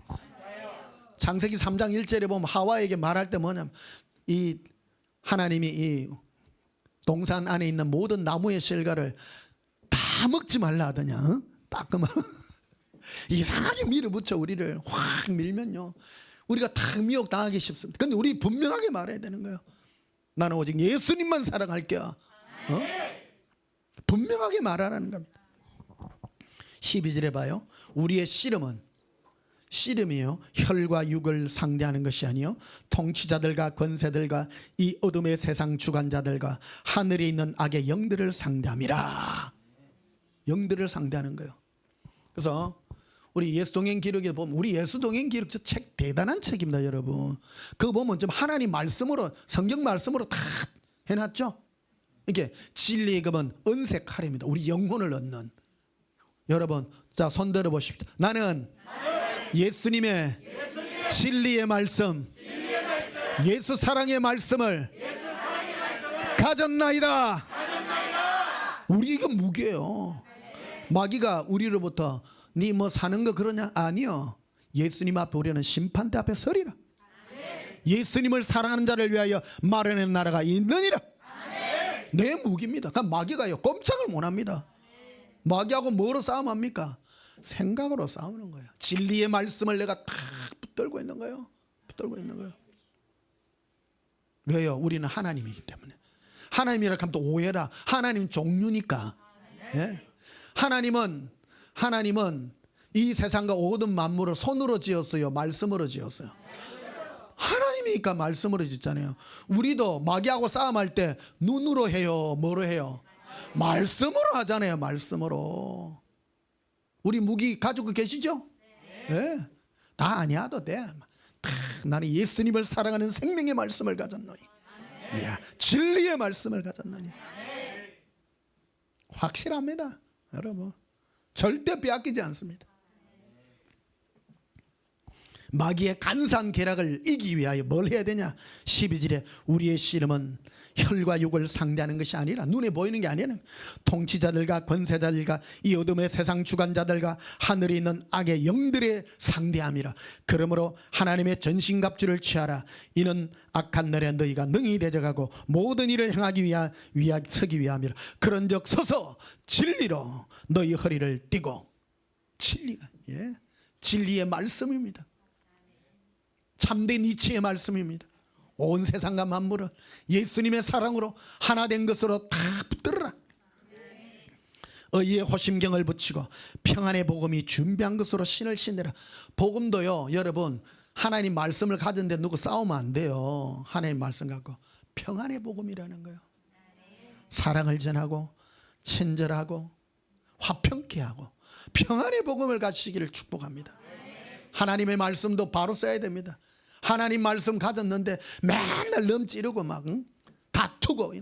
창세기 3장 1절에 보면 하와에게 말할 때 뭐냐면 이 하나님이 이 동산 안에 있는 모든 나무의 실과를 다 먹지 말라 하더냐. 딱 그만 이상하게 밀어붙여 우리를 확 밀면요, 우리가 다 미혹당하기 쉽습니다. 근데 우리 분명하게 말해야 되는 거예요. 나는 오직 예수님만 사랑할게요. 분명하게 말하라는 겁니다. 12절에 봐요. 우리의 씨름이요, 혈과 육을 상대하는 것이 아니요 통치자들과 권세들과 이 어둠의 세상 주관자들과 하늘에 있는 악의 영들을 상대함이라. 영들을 상대하는 거예요. 그래서 우리 예수동행 기록에 보면, 우리 예수동행 기록 저 책 대단한 책입니다, 여러분. 그거 보면 좀 하나님 말씀으로, 성경 말씀으로 다 해놨죠. 이게 진리의 검은 은색 칼입니다. 우리 영혼을 얻는. 여러분, 자, 손 들어 보십시오. 나는 예수님의 진리의 말씀, 예수 사랑의 말씀을 가졌나이다. 우리 이거 무게예요. 마귀가 우리로부터 니 뭐 사는 거 그러냐? 아니요. 예수님 앞에 우리는 심판대 앞에 서리라. 예수님을 사랑하는 자를 위하여 마련한 나라가 있느니라. 내 무기입니다. 그러니까 마귀가요, 꼼짝을 못합니다. 마귀하고 뭐로 싸움합니까? 생각으로 싸우는 거예요. 진리의 말씀을 내가 다 붙들고 있는 거예요. 붙들고 있는 거예요. 왜요? 우리는 하나님이기 때문에. 하나님이라 하면 또 오해라. 하나님 종류니까. 예? 하나님은 이 세상과 모든 만물을 손으로 지었어요, 말씀으로 지었어요? 하나님이니까 말씀으로 짓잖아요. 우리도 마귀하고 싸움할 때 눈으로 해요, 뭐로 해요? 말씀으로 하잖아요. 말씀으로. 우리 무기 가지고 계시죠? 네. 다 아니어도 돼. 나는 예수님을 사랑하는 생명의 말씀을 가졌노니, 진리의 말씀을 가졌노니. 확실합니다, 여러분. 절대 빼앗기지 않습니다. 마귀의 간사한 계략을 이기기 위하여 뭘 해야 되냐? 12절에 우리의 씨름은 혈과 육을 상대하는 것이 아니라, 눈에 보이는 게 아니라 통치자들과 권세자들과 이 어둠의 세상 주관자들과 하늘에 있는 악의 영들의 상대함이라. 그러므로 하나님의 전신갑주를 취하라. 이는 악한 날에 너희가 능히 대적하고 모든 일을 행하기 서기 위함이라. 그런즉 서서 진리로 너희 허리를 띠고. 진리가, 진리의 말씀입니다. 참된 이치의 말씀입니다. 온 세상과 만물을 예수님의 사랑으로 하나 된 것으로 다 붙들어라. 의의 호심경을 붙이고 평안의 복음이 준비한 것으로 신을 신으라. 복음도요, 여러분, 하나님 말씀을 가졌는데 누구 싸우면 안 돼요. 하나님 말씀 갖고 평안의 복음이라는 거예요. 사랑을 전하고 친절하고 화평케 하고 평안의 복음을 가지시기를 축복합니다. 하나님의 말씀도 바로 써야 됩니다. 하나님 말씀 가졌는데 맨날 넘찌르고 막 다투고.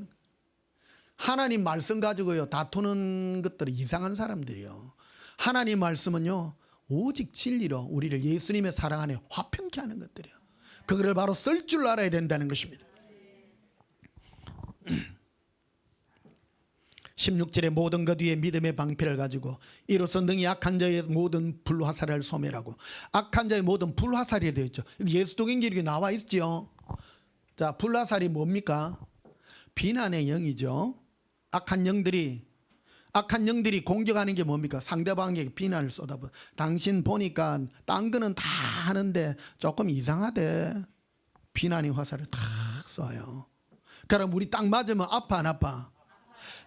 하나님 말씀 가지고요 다투는 것들이 이상한 사람들이요. 하나님 말씀은요 오직 진리로 우리를 예수님의 사랑 안에 화평케 하는 것들이에요. 그거를 바로 쓸 줄 알아야 된다는 것입니다. 16절에 모든 것 위에 믿음의 방패를 가지고 이로써 능히 악한 자의 모든 불화살을 소멸하고. 악한 자의 모든 불화살이 되어 있죠. 예수동행 기록에 나와 있죠. 자, 불화살이 뭡니까? 비난의 영이죠. 악한 영들이 공격하는 게 뭡니까? 상대방에게 비난을 쏟아부. 당신 보니까 딴 거는 다 하는데 조금 이상하대. 비난의 화살을 탁 쏴요. 그럼 우리 딱 맞으면 아파 안 아파?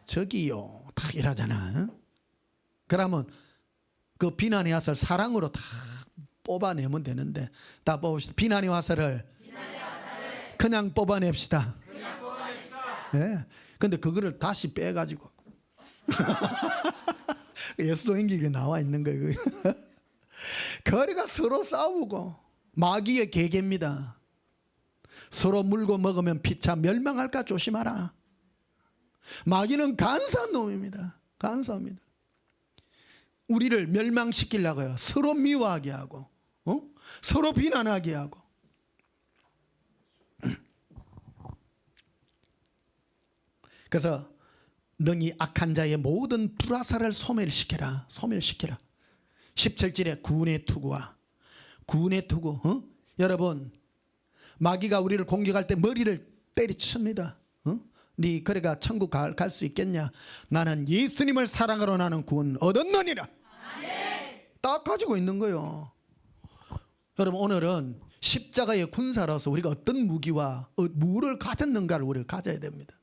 저기요 탁 이러잖아. 그러면 그 비난의 화살 사랑으로 다 뽑아내면 되는데, 다 뽑읍시다. 비난의 화살을 그냥 뽑아냅시다. 예. 근데 그거를 다시 빼가지고 예수도행기에 나와 있는 거예요. 거리가 서로 싸우고 마귀의 계계입니다. 서로 물고 먹으면 피차 멸망할까 조심하라. 마귀는 간사한 놈입니다. 간사합니다. 우리를 멸망시키려고요. 서로 미워하게 하고, 서로 비난하게 하고. 그래서 너희 악한 자의 모든 불화살을 소멸시켜라. 소멸시켜라. 17절에 구원의 투구와 구원의 투구. 여러분, 마귀가 우리를 공격할 때 머리를 때리칩니다. 네 그래가 천국 갈 수 있겠냐? 나는 예수님을 사랑하러 나는 구원 얻었느니라. 딱 가지고 있는 거예요. 여러분, 오늘은 십자가의 군사로서 우리가 어떤 무기와 무를 가졌는가를 우리가 가져야 됩니다.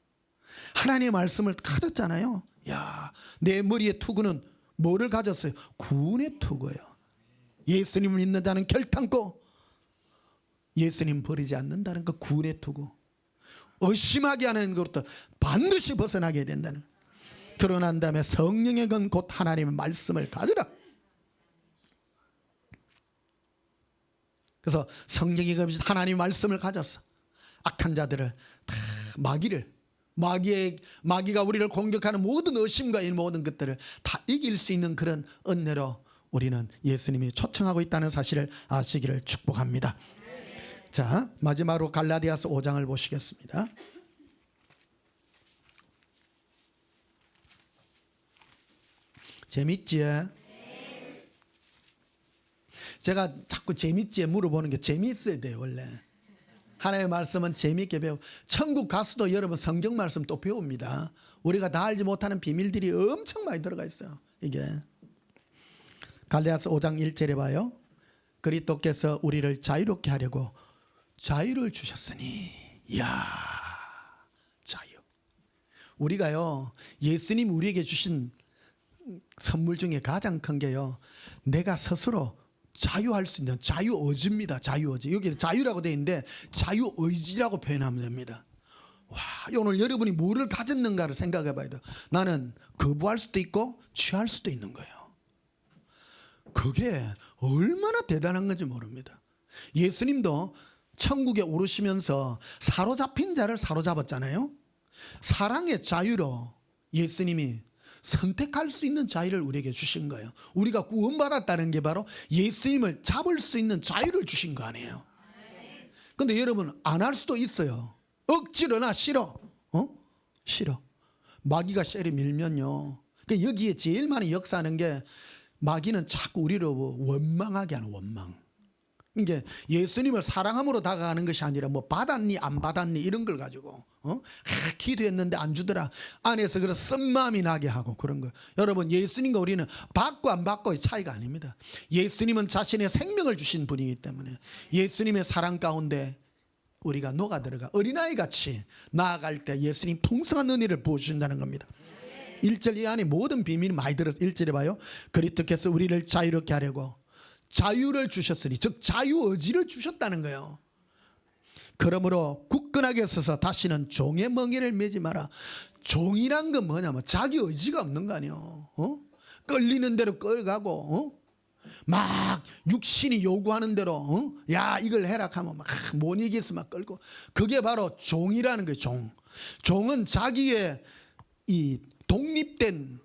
하나님의 말씀을 가졌잖아요. 야, 내 머리의 투구는 뭐를 가졌어요? 구원의 투구예요. 예수님을 믿는 자는 결단코 예수님 버리지 않는다는 그 구원의 투구. 의심하게 하는 것부터 반드시 벗어나게 된다는. 드러난 다음에 성령의 건 곧 하나님의 말씀을 가져라. 그래서 성령이 하나님의 말씀을 가졌어. 악한 자들을 다 마귀가 우리를 공격하는 모든 의심과 이 모든 것들을 다 이길 수 있는 그런 은혜로 우리는 예수님이 초청하고 있다는 사실을 아시기를 축복합니다. 자, 마지막으로 갈라디아서 5장을 보시겠습니다. 재밌지? 제가 자꾸 재밌지 물어보는 게 재밌어야 돼요. 원래 하나님의 말씀은 재밌게 배워. 천국 가서도 여러분 성경 말씀 또 배웁니다. 우리가 다 알지 못하는 비밀들이 엄청 많이 들어가 있어요. 이게 갈라디아서 5장 1절에 봐요. 그리스도께서 우리를 자유롭게 하려고 자유를 주셨으니. 이야, 자유. 우리가요, 예수님 우리에게 주신 선물 중에 가장 큰 게요, 내가 스스로 자유할 수 있는 자유의지입니다. 자유의지. 여기 자유라고 되어 있는데 자유의지라고 표현하면 됩니다. 와, 오늘 여러분이 뭐를 가졌는가를 생각해 봐야 돼요. 나는 거부할 수도 있고 취할 수도 있는 거예요. 그게 얼마나 대단한 건지 모릅니다. 예수님도 천국에 오르시면서 사로잡힌 자를 사로잡았잖아요. 사랑의 자유로 예수님이 선택할 수 있는 자유를 우리에게 주신 거예요. 우리가 구원받았다는 게 바로 예수님을 잡을 수 있는 자유를 주신 거 아니에요. 근데 여러분, 안 할 수도 있어요. 억지로나 싫어. 싫어. 마귀가 쇠를 밀면요, 그러니까 여기에 제일 많이 역사하는 게 마귀는 자꾸 우리를 원망하게 하는 원망. 이게 예수님을 사랑함으로 다가가는 것이 아니라 뭐 받았니 안 받았니 이런 걸 가지고 기도했는데 안 주더라 안에서 그런 쓴마음이 나게 하고 그런 거. 여러분, 예수님과 우리는 받고 안 받고의 차이가 아닙니다. 예수님은 자신의 생명을 주신 분이기 때문에 예수님의 사랑 가운데 우리가 녹아들어가 어린아이 같이 나아갈 때 예수님 풍성한 은혜를 부어주신다는 겁니다. 1절 이 안에 모든 비밀이 많이 들어서 1절에 봐요. 그리스도께서 우리를 자유롭게 하려고 자유를 주셨으니, 즉 자유의지를 주셨다는 거예요. 그러므로 굳건하게 서서 다시는 종의 멍에를 매지 마라. 종이란 건 뭐냐면 자기 의지가 없는 거 아니에요. 끌리는 대로 끌어가고 막 육신이 요구하는 대로 야 이걸 해라 하면 막 못 이겨서 막 끌고. 그게 바로 종이라는 거예요. 종은 자기의 이 독립된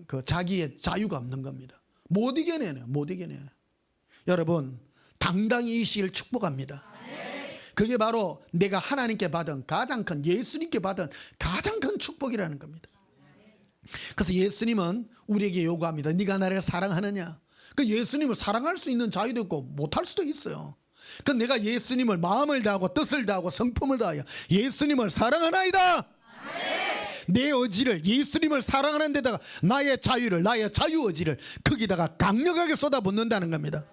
그 자기의 자유가 없는 겁니다. 못 이겨내요. 못 이겨내. 여러분, 당당히 이 시기를 축복합니다. 그게 바로 내가 하나님께 받은 가장 큰, 예수님께 받은 가장 큰 축복이라는 겁니다. 그래서 예수님은 우리에게 요구합니다. 네가 나를 사랑하느냐. 그 예수님을 사랑할 수 있는 자유도 있고 못할 수도 있어요. 그 내가 예수님을 마음을 다하고 뜻을 다하고 성품을 다하여 예수님을 사랑하나이다. 내 의지를 예수님을 사랑하는 데다가 나의 자유를, 나의 자유의지를 거기다가 강력하게 쏟아붓는다는 겁니다.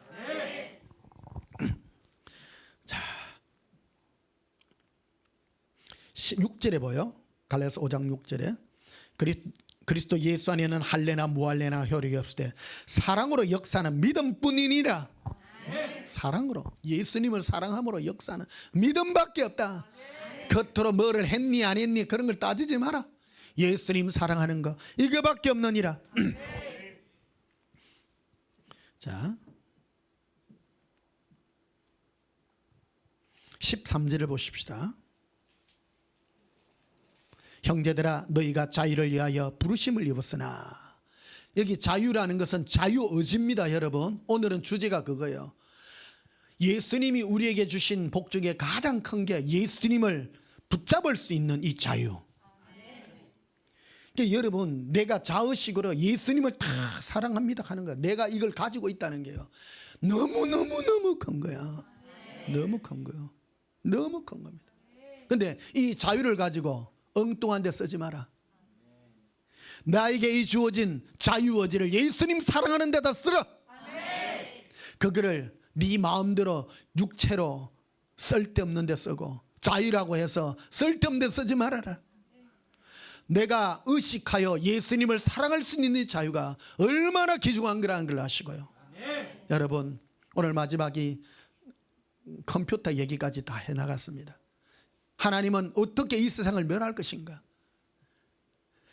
자, 6절에 보여. 갈라디아서 5장 6절에 그리스도 예수 안에는 할례나 무할례나 효력이 없을 때 사랑으로 역사는 믿음뿐이니라. 사랑으로, 예수님을 사랑함으로 역사는 믿음밖에 없다. 겉으로 뭐를 했니 안 했니 그런 걸 따지지 마라. 예수님 사랑하는 거 이거밖에 없느니라. 자, 13절을 보십시다. 형제들아 너희가 자유를 위하여 부르심을 입었으나, 여기 자유라는 것은 자유의지입니다. 여러분, 오늘은 주제가 그거예요. 예수님이 우리에게 주신 복 중에 가장 큰 게 예수님을 붙잡을 수 있는 이 자유. 그러니까 여러분, 내가 자의식으로 예수님을 다 사랑합니다 하는 거야. 내가 이걸 가지고 있다는 게요, 너무 큰 거야. 너무 큰 거요. 너무 큰 겁니다. 근데 이 자유를 가지고 엉뚱한 데 쓰지 마라. 나에게 이 주어진 자유의지를 예수님 사랑하는 데다 쓰라. 그거를 네 마음대로 육체로 쓸데없는 데 쓰고, 자유라고 해서 쓸데없는 데 쓰지 말아라. 내가 의식하여 예수님을 사랑할 수 있는 이 자유가 얼마나 귀중한 거라는 걸 아시고요. 여러분, 오늘 마지막이 컴퓨터 얘기까지 다 해나갔습니다. 하나님은 어떻게 이 세상을 멸할 것인가?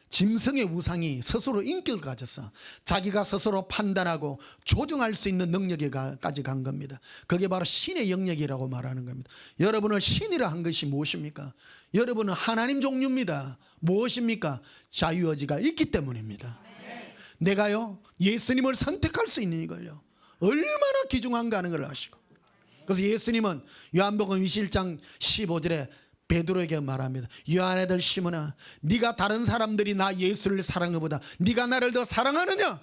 짐승의 우상이 스스로 인격을 가졌어. 자기가 스스로 판단하고 조정할 수 있는 능력에까지 간 겁니다. 그게 바로 신의 영역이라고 말하는 겁니다. 여러분을 신이라 한 것이 무엇입니까? 여러분은 하나님 종류입니다. 무엇입니까? 자유의지가 있기 때문입니다. 내가요, 예수님을 선택할 수 있는 이걸요, 얼마나 귀중한가 하는 걸 아시고. 그래서 예수님은 요한복음 21장 15절에 베드로에게 말합니다. 요한애들 시몬아, 네가 다른 사람들이 나 예수를 사랑하는 것보다 네가 나를 더 사랑하느냐?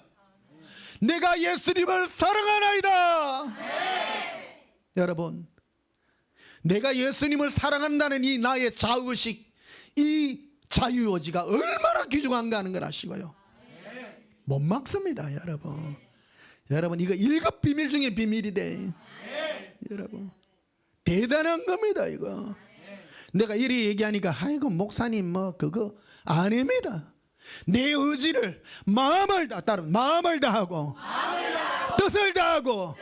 내가 예수님을 사랑하나이다. 여러분, 내가 예수님을 사랑한다는 이 나의 자의식, 이 자유의지가 얼마나 귀중한가 하는 걸 아시고요. 못 막습니다. 여러분, 여러분, 이거 1급 비밀 중에 비밀이 돼. 여러분, 대단한 겁니다. 이거 내가 이리 얘기하니까 아이고 목사님 뭐 그거 아닙니다. 내 의지를 마음을 다하고 뜻을 다하고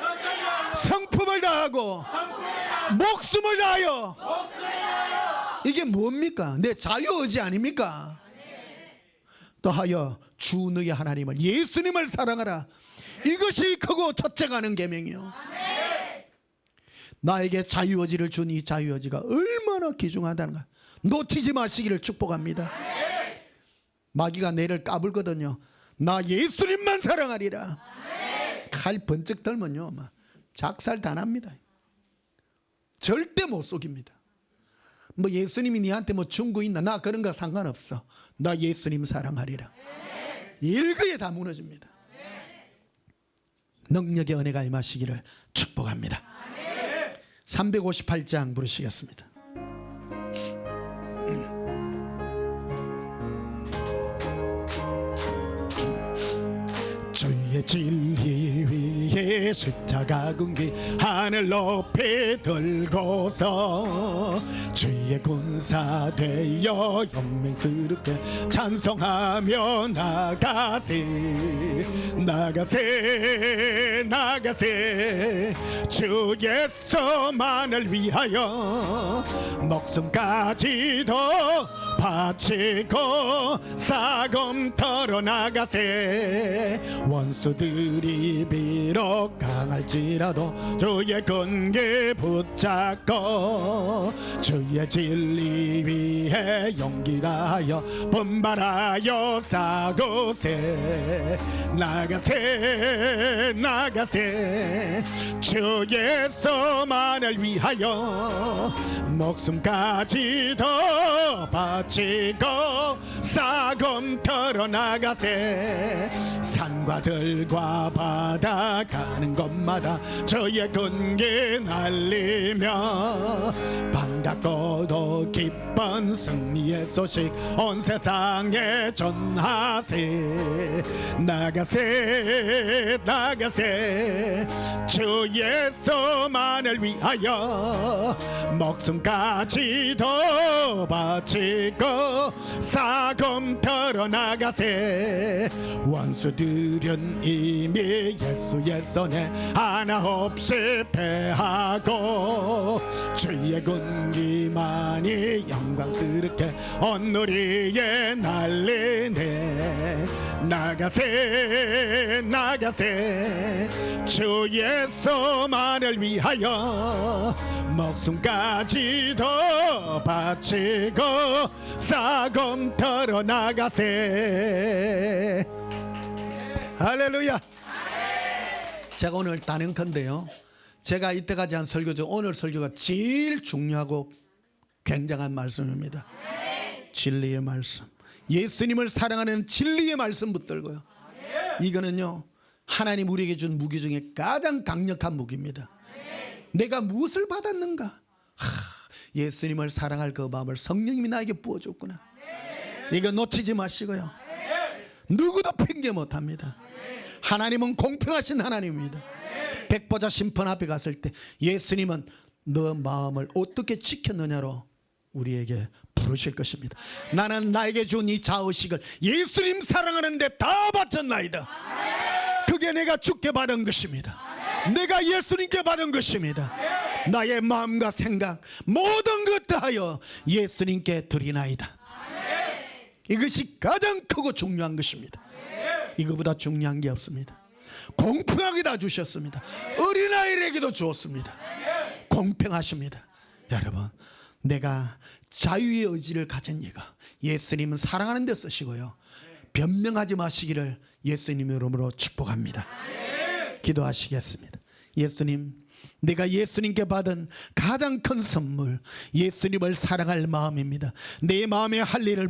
성품을 다하고 목숨을 다하여. 이게 뭡니까? 내 자유의지 아닙니까? 또하여 주 너희 하나님을, 예수님을 사랑하라. 이것이 크고 첫째가 하는 계명이요. 나에게 자유의지를 준 이 자유의지가 얼마나 귀중하다는, 놓치지 마시기를 축복합니다. 마귀가 내를 까불거든요. 나 예수님만 사랑하리라. 칼 번쩍 들면요, 막 작살 다 납니다. 절대 못 속입니다. 뭐 예수님이 니한테 뭐 중고 있나, 나 그런 거 상관없어. 나 예수님 사랑하리라. 일거에 다 무너집니다. 능력의 은혜가 임하시기를 축복합니다. 358장 부르시겠습니다. 주의 진리 위에 십자가 군기 하늘 높이 들고서 주의 군사 되어 영맹스럽게 찬송하며 나가세 주 예수만을 위하여 목숨까지도 바치고 사금 털어 나가세. 원수들이 비록 강할지라도 주의 근기 붙잡고 주의 진리 위해 용기 다하여 분발하여 싸우세. 나가세 주 예수만을 위하여 목숨까지도 바치고 사금 털어 나가세. 산과 들과 바다 가는 곳마다 저의 근기 날리며 반갑고도 기쁜 승리의 소식 온 세상에 전하세. 나가세 주 예수만을 위하여 목숨까지도 바치고 사 사검터로 나가세. 원수들은 이미 예수의 손에 하나 없이 패하고 주의 군기만이 영광스럽게 온누리에 날리네. 나가세 나가세 주 예수만을 위하여 목숨까지도 바치고 사검터로 나가세. 할렐루야. 제가 오늘 단연컨대요, 제가 이때까지 한 설교 중 오늘 설교가 제일 중요하고 굉장한 말씀입니다. 진리의 말씀, 예수님을 사랑하는 진리의 말씀 붙들고요. 이거는요, 하나님 우리에게 준 무기 중에 가장 강력한 무기입니다. 내가 무엇을 받았는가? 예수님을 사랑할 그 마음을 성령님이 나에게 부어줬구나. 이거 놓치지 마시고요. 누구도 핑계 못합니다. 하나님은 공평하신 하나님입니다. 백보자 심판 앞에 갔을 때 예수님은 너 마음을 어떻게 지켰느냐로 우리에게 부르실 것입니다. 나는 나에게 준 이 자의식을 예수님 사랑하는데 다 바쳤나이다. 그게 내가 주께 받은 것입니다. 내가 예수님께 받은 것입니다. 나의 마음과 생각 모든 것 다하여 예수님께 드리나이다. 이것이 가장 크고 중요한 것입니다. 이거보다 중요한 게 없습니다. 공평하게 다 주셨습니다. 어린아이에게도 주었습니다. 공평하십니다. 여러분, 내가 자유의 의지를 가진 이가 예수님은 사랑하는 데 쓰시고요, 변명하지 마시기를 예수님의 이름으로 축복합니다. 기도하시겠습니다. 예수님, 내가 예수님께 받은 가장 큰 선물, 예수님을 사랑할 마음입니다. 내 마음에 할 일을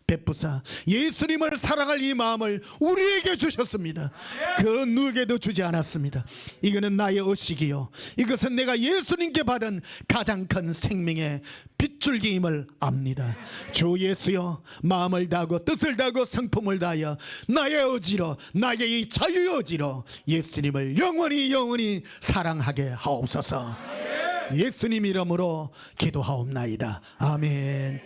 베푸사 예수님을 사랑할 이 마음을 우리에게 주셨습니다. 그 누구에게도 주지 않았습니다. 이거는 나의 의식이요, 이것은 내가 예수님께 받은 가장 큰 생명의 빗줄기임을 압니다. 주 예수여, 마음을 다하고 뜻을 다하고 성품을 다하여 나의 의지로, 나의 이 자유의 의지로 예수님을 영원히 사랑하게 하옵소서. 예수님 이름으로 기도하옵나이다. 아멘.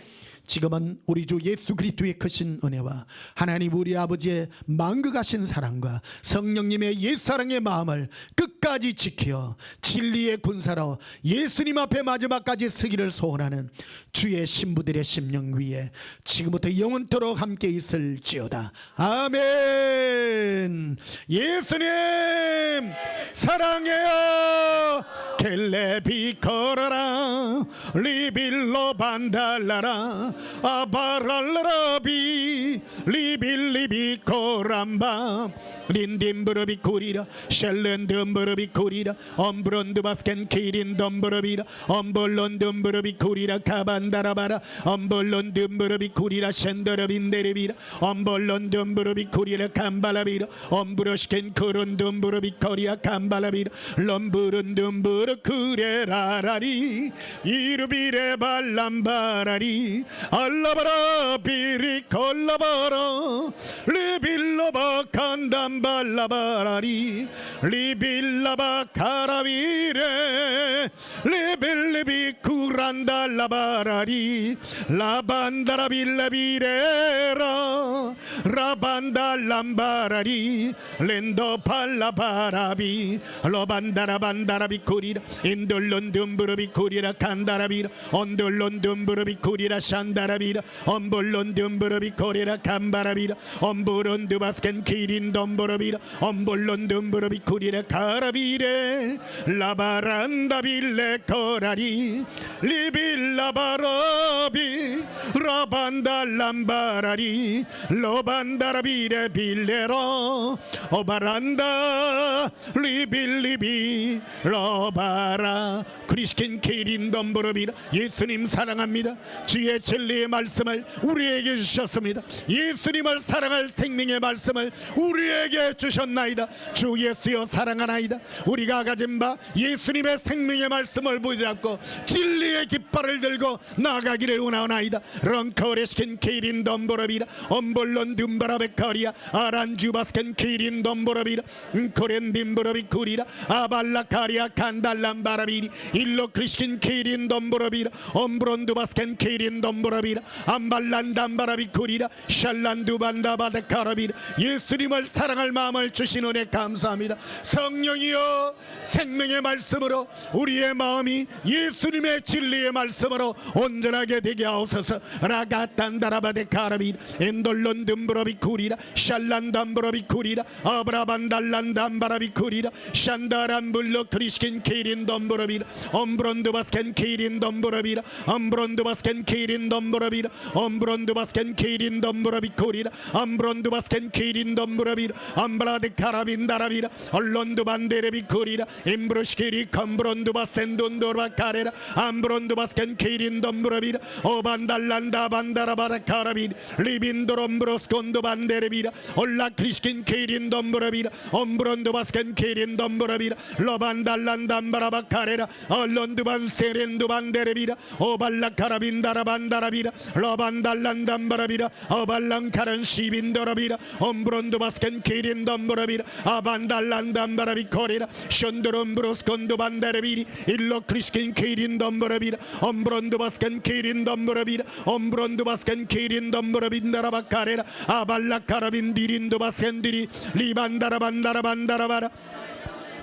지금은 우리 주 예수 그리스도의 크신 은혜와 하나님 우리 아버지의 만극하신 사랑과 성령님의 옛사랑의 마음을 끝까지 지켜 진리의 군사로 예수님 앞에 마지막까지 서기를 소원하는 주의 신부들의 심령 위에 지금부터 영원토록 함께 있을지어다. 아멘. 예수님 사랑해요. 켈레비 걸어라 리빌로 반달라라 아바랄라라비 리빌리비 코람바 린딘브르비 쿠리라 셸렌든브르비 쿠리라 엄브론드 바스켄 키린 덤브르비라 엄볼론든브르비 쿠리라 카반다라바라 엄볼론든브르비 쿠리라 셴더르빈데르비라 엄볼론든브르비 쿠리라 캄발라비라 엄브로시켄 크론든브르비 코리아 캄발라비라 럼브른든브르 그레라라리 이르비레 발람바라리 알라바라 비리 콜라바라 리빌로바 칸담발라바라리 리빌라바 카라비레 리빌리비 쿠란달라바라리 라반다라빌라비레라 라반달람바라리 렌도 팔라바라비 로반다라반다라비 쿠리라 인돌론듬브르비 쿠리라 칸다라비라 온돌론듬브르비 쿠리라 샨다라비라 엄볼론듬브르비 코리라 캄바라비라 엄브론드바스켄 키린 덤브르비라 엄볼론듬브르비 쿠리라 카라비레 라바란다빌레 코라리 리빌라바라비 라반달람바라리 로반다라비레 빌레로 오바란다 리빌리비 로바라 크리스킨 키린 덤브르비라 예수님 사랑합니다. 주의 진리의 말씀을 우리에게 주셨습니다. 예수님을 사랑할 생명의 말씀을 우리에게 주셨나이다. 주 예수여 사랑하나이다. 우리가 가진 바 예수님의 생명의 말씀을 붙잡고 진리의 깃발을 들고 나가기를 원하나이다. 런커레스킨 케이린 덤보르비라 엄볼론드 둠바라베카리아 아란주바스켄 키린 덤보라비라 코렌 딤보라비쿠리라 아발라카리아 칸달람바라비리 일로 크리스킨 키린 덤보라비라 엄브론두바스켄 키린 덤보라비라 암발란담바라비쿠리라 샬란두반다바데카라비라 예수님을 사랑할 마음을 주신 은혜 감사합니다. 성령이여 생명의 말씀으로 우리의 마음이 예수님의 진리의 말씀으로 온전하게 되게 하옵소서. 라가탄다라바데카라비 엔돌론듬브로비쿠리라 샬란담브로비쿠리라 아브라반달란담바라비쿠리라 샨다란불로 크리스킨 키린 덤브로비라 엄브론드바스켄 키린 덤브로비라 엄브론드바스켄 키린 덤브로비라 엄브론드바스켄 키린 덤브로비쿠리라 엄브론드바스켄 키린 덤브로비라 암브라데카라빈다라비라 얼론드반데레비쿠리라 임브로시키리 컴브론드바센돈도라카레라 암브론드바스켄 키린 덤브로비라 오반달란다 반다라바라카라비 리빈도롬브로스콘도 반데레비라 올라 크리스킨 키린 덤브로비라 엄브론드바스켄 키린 덤브로비라 로반달란담바라바카레라 얼론드반 세렌도 반데레비라 오발라카라빈다라반다라비라 로반달란담바라비라 오발랑카란 시빈도라비라 엄브론드바스켄 키린 덤브로비라 아반달란담바라비코리라 션도롬브로스콘도 반데레비리 일로 크리스킨 키린 덤브로비라 엄브론드바스켄 키린 덤브로비라 엄브론드바스켄 키린 덤브로빈다라바카레라 아발라카라빈 디린도바센디리 리반다라반다라반다라바라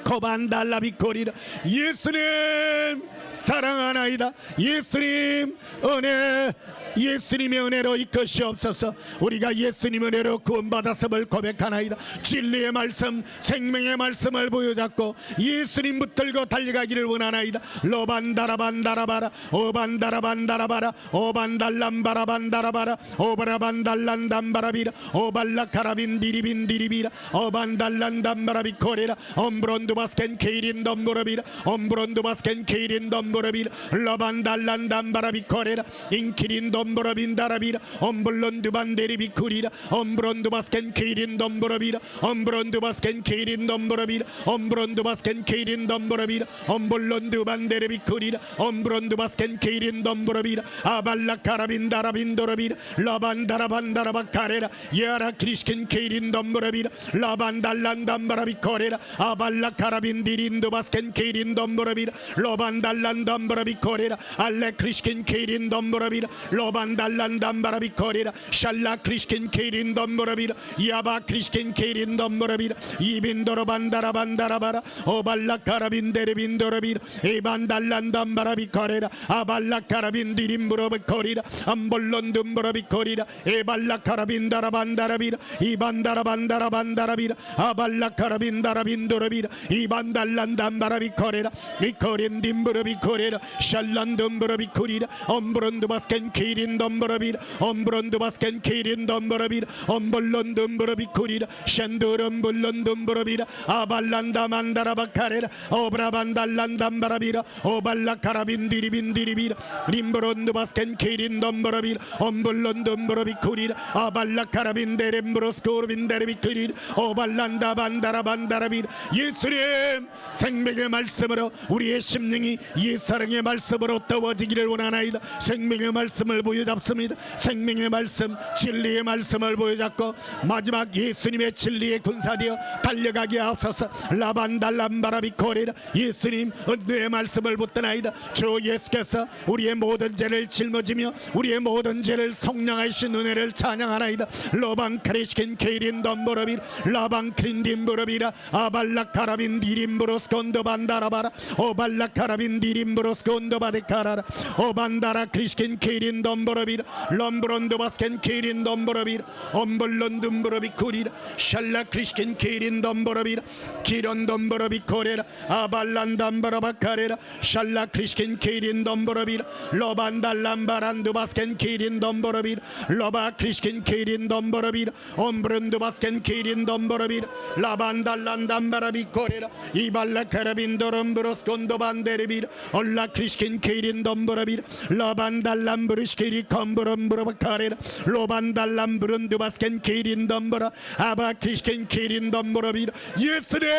코반달라비코리라 예수님 사랑하나이다. 예수님 은혜 예수님의 은혜로 이끄시옵소서. 우리가 예수님 은혜로 구원받았음을 고백하나이다. 진리의 말씀 생명의 말씀을 보여잡고 예수님 붙들고 달려가기를 원하나이다. 로반다라반다라바라 오반다라반다라바라 오반달람바라반다라바라 오바라반달란담바라비라 오발라카라빈디리빈디리비라 오반달란담바라비코레라 엄브론두바스켄 케이린 덤보라비라 엄브론두바스켄 케이린 덤보라비라 로반달란담바라비코레라 인키린 덤보라빈다라비라 엄블론두반데리비쿠리라 엄브론두바스켄 케이린 덤보라비라 엄브론두바스켄 케이린 덤보라비라 엄브론두바스켄 케이린 덤보라비라 엄블론두반데리비쿠리라 엄브론두바스켄 케이린 덤보라비라 아발라카라빈다라빈도라비라 라반다라반다라바카레라 야라 크리스킨 케이린 덤보라비라 라반달란담바라비코레라 아발라카라빈디린두바스켄 케이린 덤보라비라 로반달란담바라비코레라 알레 크리스킨 케이린 덤보라비라 로반달란담바라비코레라 샬라 크리스킨 케이린 덤보라비라 야바 크리스킨 케이린 덤보라비라 이빈도로반다라반다라바라 오발라카라빈데레빈도라비라 에반달란담바라비코레라 아발라카라빈디림브로비코리라 암볼론둠브로비코리라 에발라카라빈다라반다라비라 이반다라반다라반다라비라 아발라카라빈다라빈도라비라 이반달란담바라비코레라 이코린딤브로비코레라 샬란둠브로비코리라 엄브론두바스켄 키린 덤브로비라 엄브론두바스켄 키린 덤브로비라 엄볼론둠브로비코리라 샨두름불론둠브로비라 아발란다만다라바카레라 오브라반달란담바라비라 오발라카라빈디리빈디리비라 림브론두바스켄 키린 덤브로비라 엄볼론둠브로비코리라 아발라카라빈데렘브로스코르빈데레비코리라 오발란다반다라반다라비라 예수님 생명의 말씀으로 우리의 심령이 예사랑의 말씀으로 떠워지기를 원하나이다. 생명의 말씀을 보여잡습니다. 생명의 말씀 진리의 말씀을 보여잡고 마지막 예수님의 진리의 군사되어 달려가게 하옵소서. 라반달람바라비코레라 예수님 은혜의 말씀을 붙드나이다. 주 예수께서 우리의 모든 죄를 짊어지며 우리의 모든 죄를 성령하신 은혜를 찬양하나이다. 로방카리스킨 케이린 덤보라비 라방크린딤보라비라 아발라카라빈 디림브로스콘도반다라바라 오발라카라빈 디림브로스콘도바데카라라 오반다라 크리스킨 케이린 덤보라비라 럼브론도바스켄 케이린 덤보라비라 엄블론둠브로비쿠리라 샬라 크리스킨 케이린 덤보라비라 기론 덤보라비코레라 아발란담바라바카레라 샬라 크리스킨 케이린 덤보라비라 로반달람바란두바스켄 케이린 덤보라비라 로바 크리스킨 케이린 덤보라비라 엄브론도바스켄 케이린 덤보라비라 라반달란담바라비코레라 이발라카라빈도롬브로스콘도반데레비라 올라 크리스킨 케이린 덤보라비라 라반달람브르시키리 컴브롬브로바카레라 로반달람브룬두바스켄 케이린 덤보라 아바 크리스킨 케이린 덤보라비라 예수님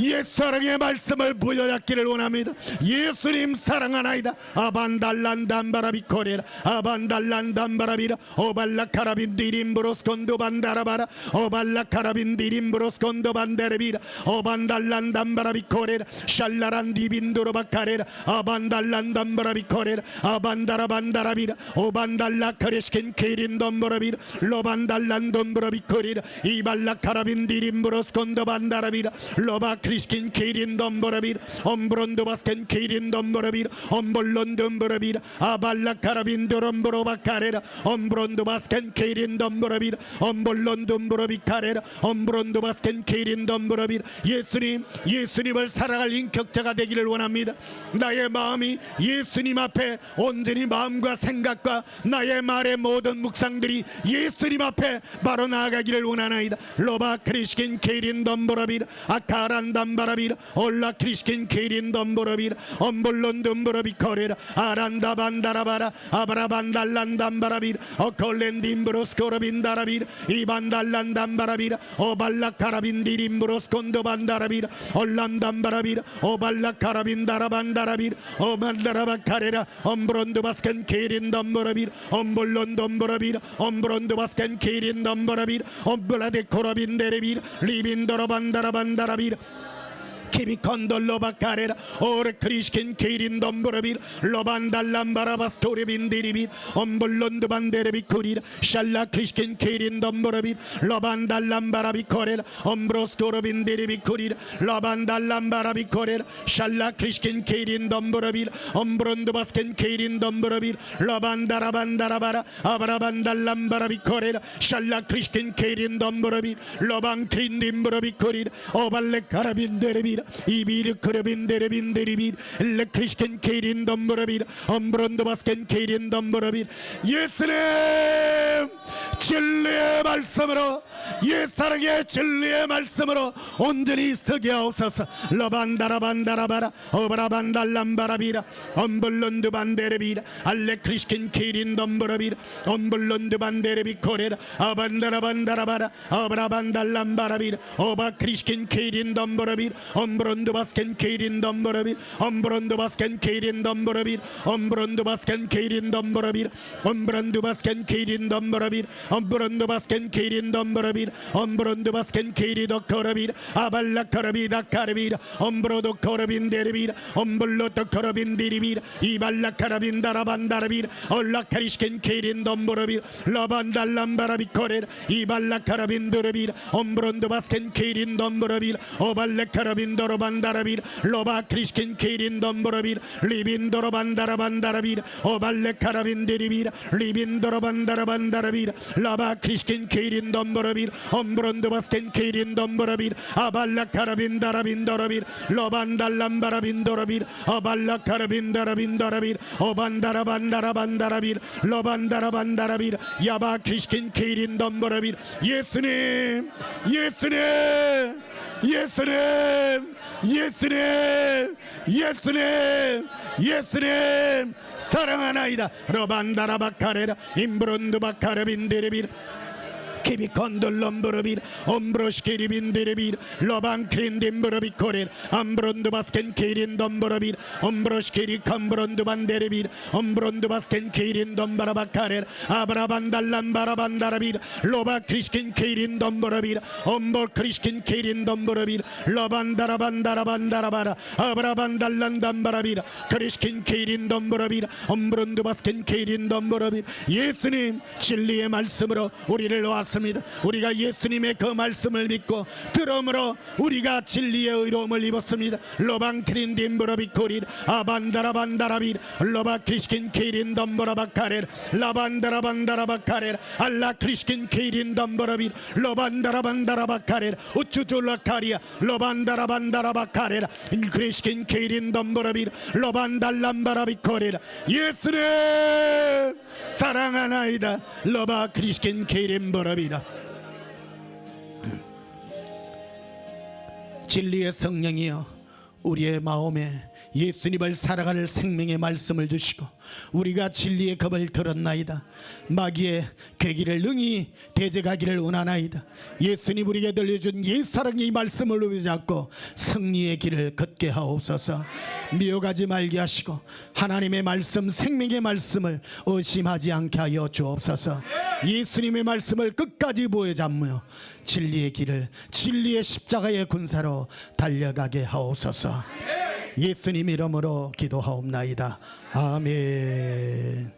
옛사랑의 말씀을 부여잡기를 원합니다. 예수님 사랑하나이다. 아반달란담바라비코레라 아반달란담바라비라 오발라카라빈디림브로스콘도반다라바라 오발라카라빈디림브로스콘도반데레비라 오반달란담바라비코레라 샬라란디빈도로바카레라 아반달란담바라비코레라 아반다라반다라비라 오반달라카레스킨 케이린덤보라비라 로반달란dom브라비코리라 이발라카라빈디림브로스콘도반다라비라 로바 크리스킨 케이린덤보라비라 엄브론도바스켄 케이린덤보라비라 엄볼론덤보라비라 아발라카라빈도롬보로바카레라 엄브론도바스켄 케이린덤보라비라 엄볼론덤보라비카레라 엄브론도바스켄 케이린덤보라비라 예수님을 사랑할 인격자가 되기를 원합니다. 나의 마음이 예수님 앞에 온전히 마음과 생각과 나의 말의 모든 묵상들이 예수님 앞에 바로 나아가기를 원하나이다. 로바 크리스킨 케이린덤보라비라 아카란담바라비라 올라 크리스킨 케이린덤보라비라 엄볼론덤보라비코레라 아란다반다라바라 아바라반달란담바라비라 어콜렌딘브로스코라빈다라비라 이반달란담바라비라 오발라카라빈디림브로스콘도반다라비라 올람담바라비라 오발라카라빈다라반다라비라 오만다라바카레라 엄브론도바스켄 케이린덤보라비라 엄볼론덤보라비라 엄브론도바스켄 케이린덤보라비라 엄블라데코라빈데레비라 리빈도라반다라반다라비라 키비콘돌로바카레라 오르 크리스킨 케이린덤보라비라 로반달람바라바스토레빈디리비 엄볼론드반데레비쿠리라 샬라 크리스킨 케이린덤보라비라 로반달람바라비코레라 엄브로스코로빈디리비쿠리라 로반달람바라비코레라 샬라 크리스킨 케이린덤보라비라 엄브론도바스켄 케이린덤보라비라 로반다라반다라바라 아바라반달람바라비코레라 샬라 크리스킨 케이린덤보라비라 로반크린딤보라비코리라 오발레카라빈데레비라 이비르크르빈데레빈데리비 레크리스켄 케이린덤보라비라 엄브론도바스켄 케이린덤보라비라 예수님 진리의 말씀으로 옛사랑의 진리의 말씀으로 온전히 서게 하옵소서. 러반다라반다라바라 오바라반달람바라비라 엄블론드반데레비라 알레크리스킨 케이린덤보라비라 엄블론드반데레비코레라 아반다라반다라바라 오바라반달람바라비라 오바크리스킨 케이린덤보라비라 엄브론도바스켄 케이린덤보라비라 엄브론도바스켄 케이린덤보라비라 엄브론도바스켄 케이린덤보라비라 엄브론도바스켄 케이린덤보라비라 엄브론도바스켄 케이린덤보라비라 엄브론도바스켄 케이리도코라비라 아발라카라비다카라비라 엄브로도코라빈데레비라 엄블로도코라빈디리비라 이발라카라빈다라반다라비라 올라카리스켄 케이린덤보라비라 라반달람바라비코레라 이발라카라빈도라비라 엄브론도바스켄 케이린덤보라비라 오발레카라빈도로반다라비라 로바크리스킨 케이린덤보라비라 리빈도로반다라반다라비라 오발레카라빈데리비라 리빈도로반다라반다라비라 라바크리스킨 케이린덤보라비라 엄브론도바스켄 케이린덤보라비라 아발라카라빈다라빈도라비라 로반달람바라빈도라비라 아발라카라빈다라빈도라비라 오반다라반다라반다라비라 로반다라반다라비라 야바크리스킨 케이린덤보라비라 예수님 예수님 예수님 예수님 예수님 예수님 사랑하나이다. 로반다라바카레라 임브론드바카라빈데레비라 키비콘돌롬브르비라 엄브로시키리빈데레비라 로반크린딤브르비코레라 암브론드바스켄 케이린덤브르비라 엄브로시키리 컴브론드반데레비라 엄브론드바스켄 케이린덤바라바카레라 아브라반달람바라반다라비라 로바크리스킨 케이린덤브르비라 엄볼크리스킨 케이린덤브르비라 로반다라반다라반다라바라 아브라반달란담바라비라 크리스킨 케이린덤브르비라 엄브론드바스켄 케이린덤브르비라 예수님 진리의 말씀으로 우리를 왔습니다. 우리가 예수님의 그 말씀을 믿고 들음으로 우리가 진리의 의로움을 입었습니다. 로방크린딤브라비코리 아반다라반다라비 로바크리스킨 케이린덤브라바카레 라반다라반다라바카레 알라크리스킨 케이린덤브라비 로반다라반다라바카레 우추줄라카리아 로반다라반다라바카레 크리스킨 케이린덤브라비 로반달람바라비코레 예수님 사랑하나이다. 로바크리스킨 케이린덤브라비 진리의 성령이여 우리의 마음에 예수님을 살아갈 생명의 말씀을 주시고 우리가 진리의 겁을 들었나이다. 마귀의 괴기를 능히 대적하기를 원하나이다. 예수님 우리에게 들려준 옛사랑의 말씀을 붙잡고 승리의 길을 걷게 하옵소서. 미혹하지 말게 하시고 하나님의 말씀 생명의 말씀을 의심하지 않게 하여 주옵소서. 예수님의 말씀을 끝까지 보여잡며 진리의 길을 진리의 십자가의 군사로 달려가게 하옵소서. 예수님 이름으로 기도하옵나이다. 아멘.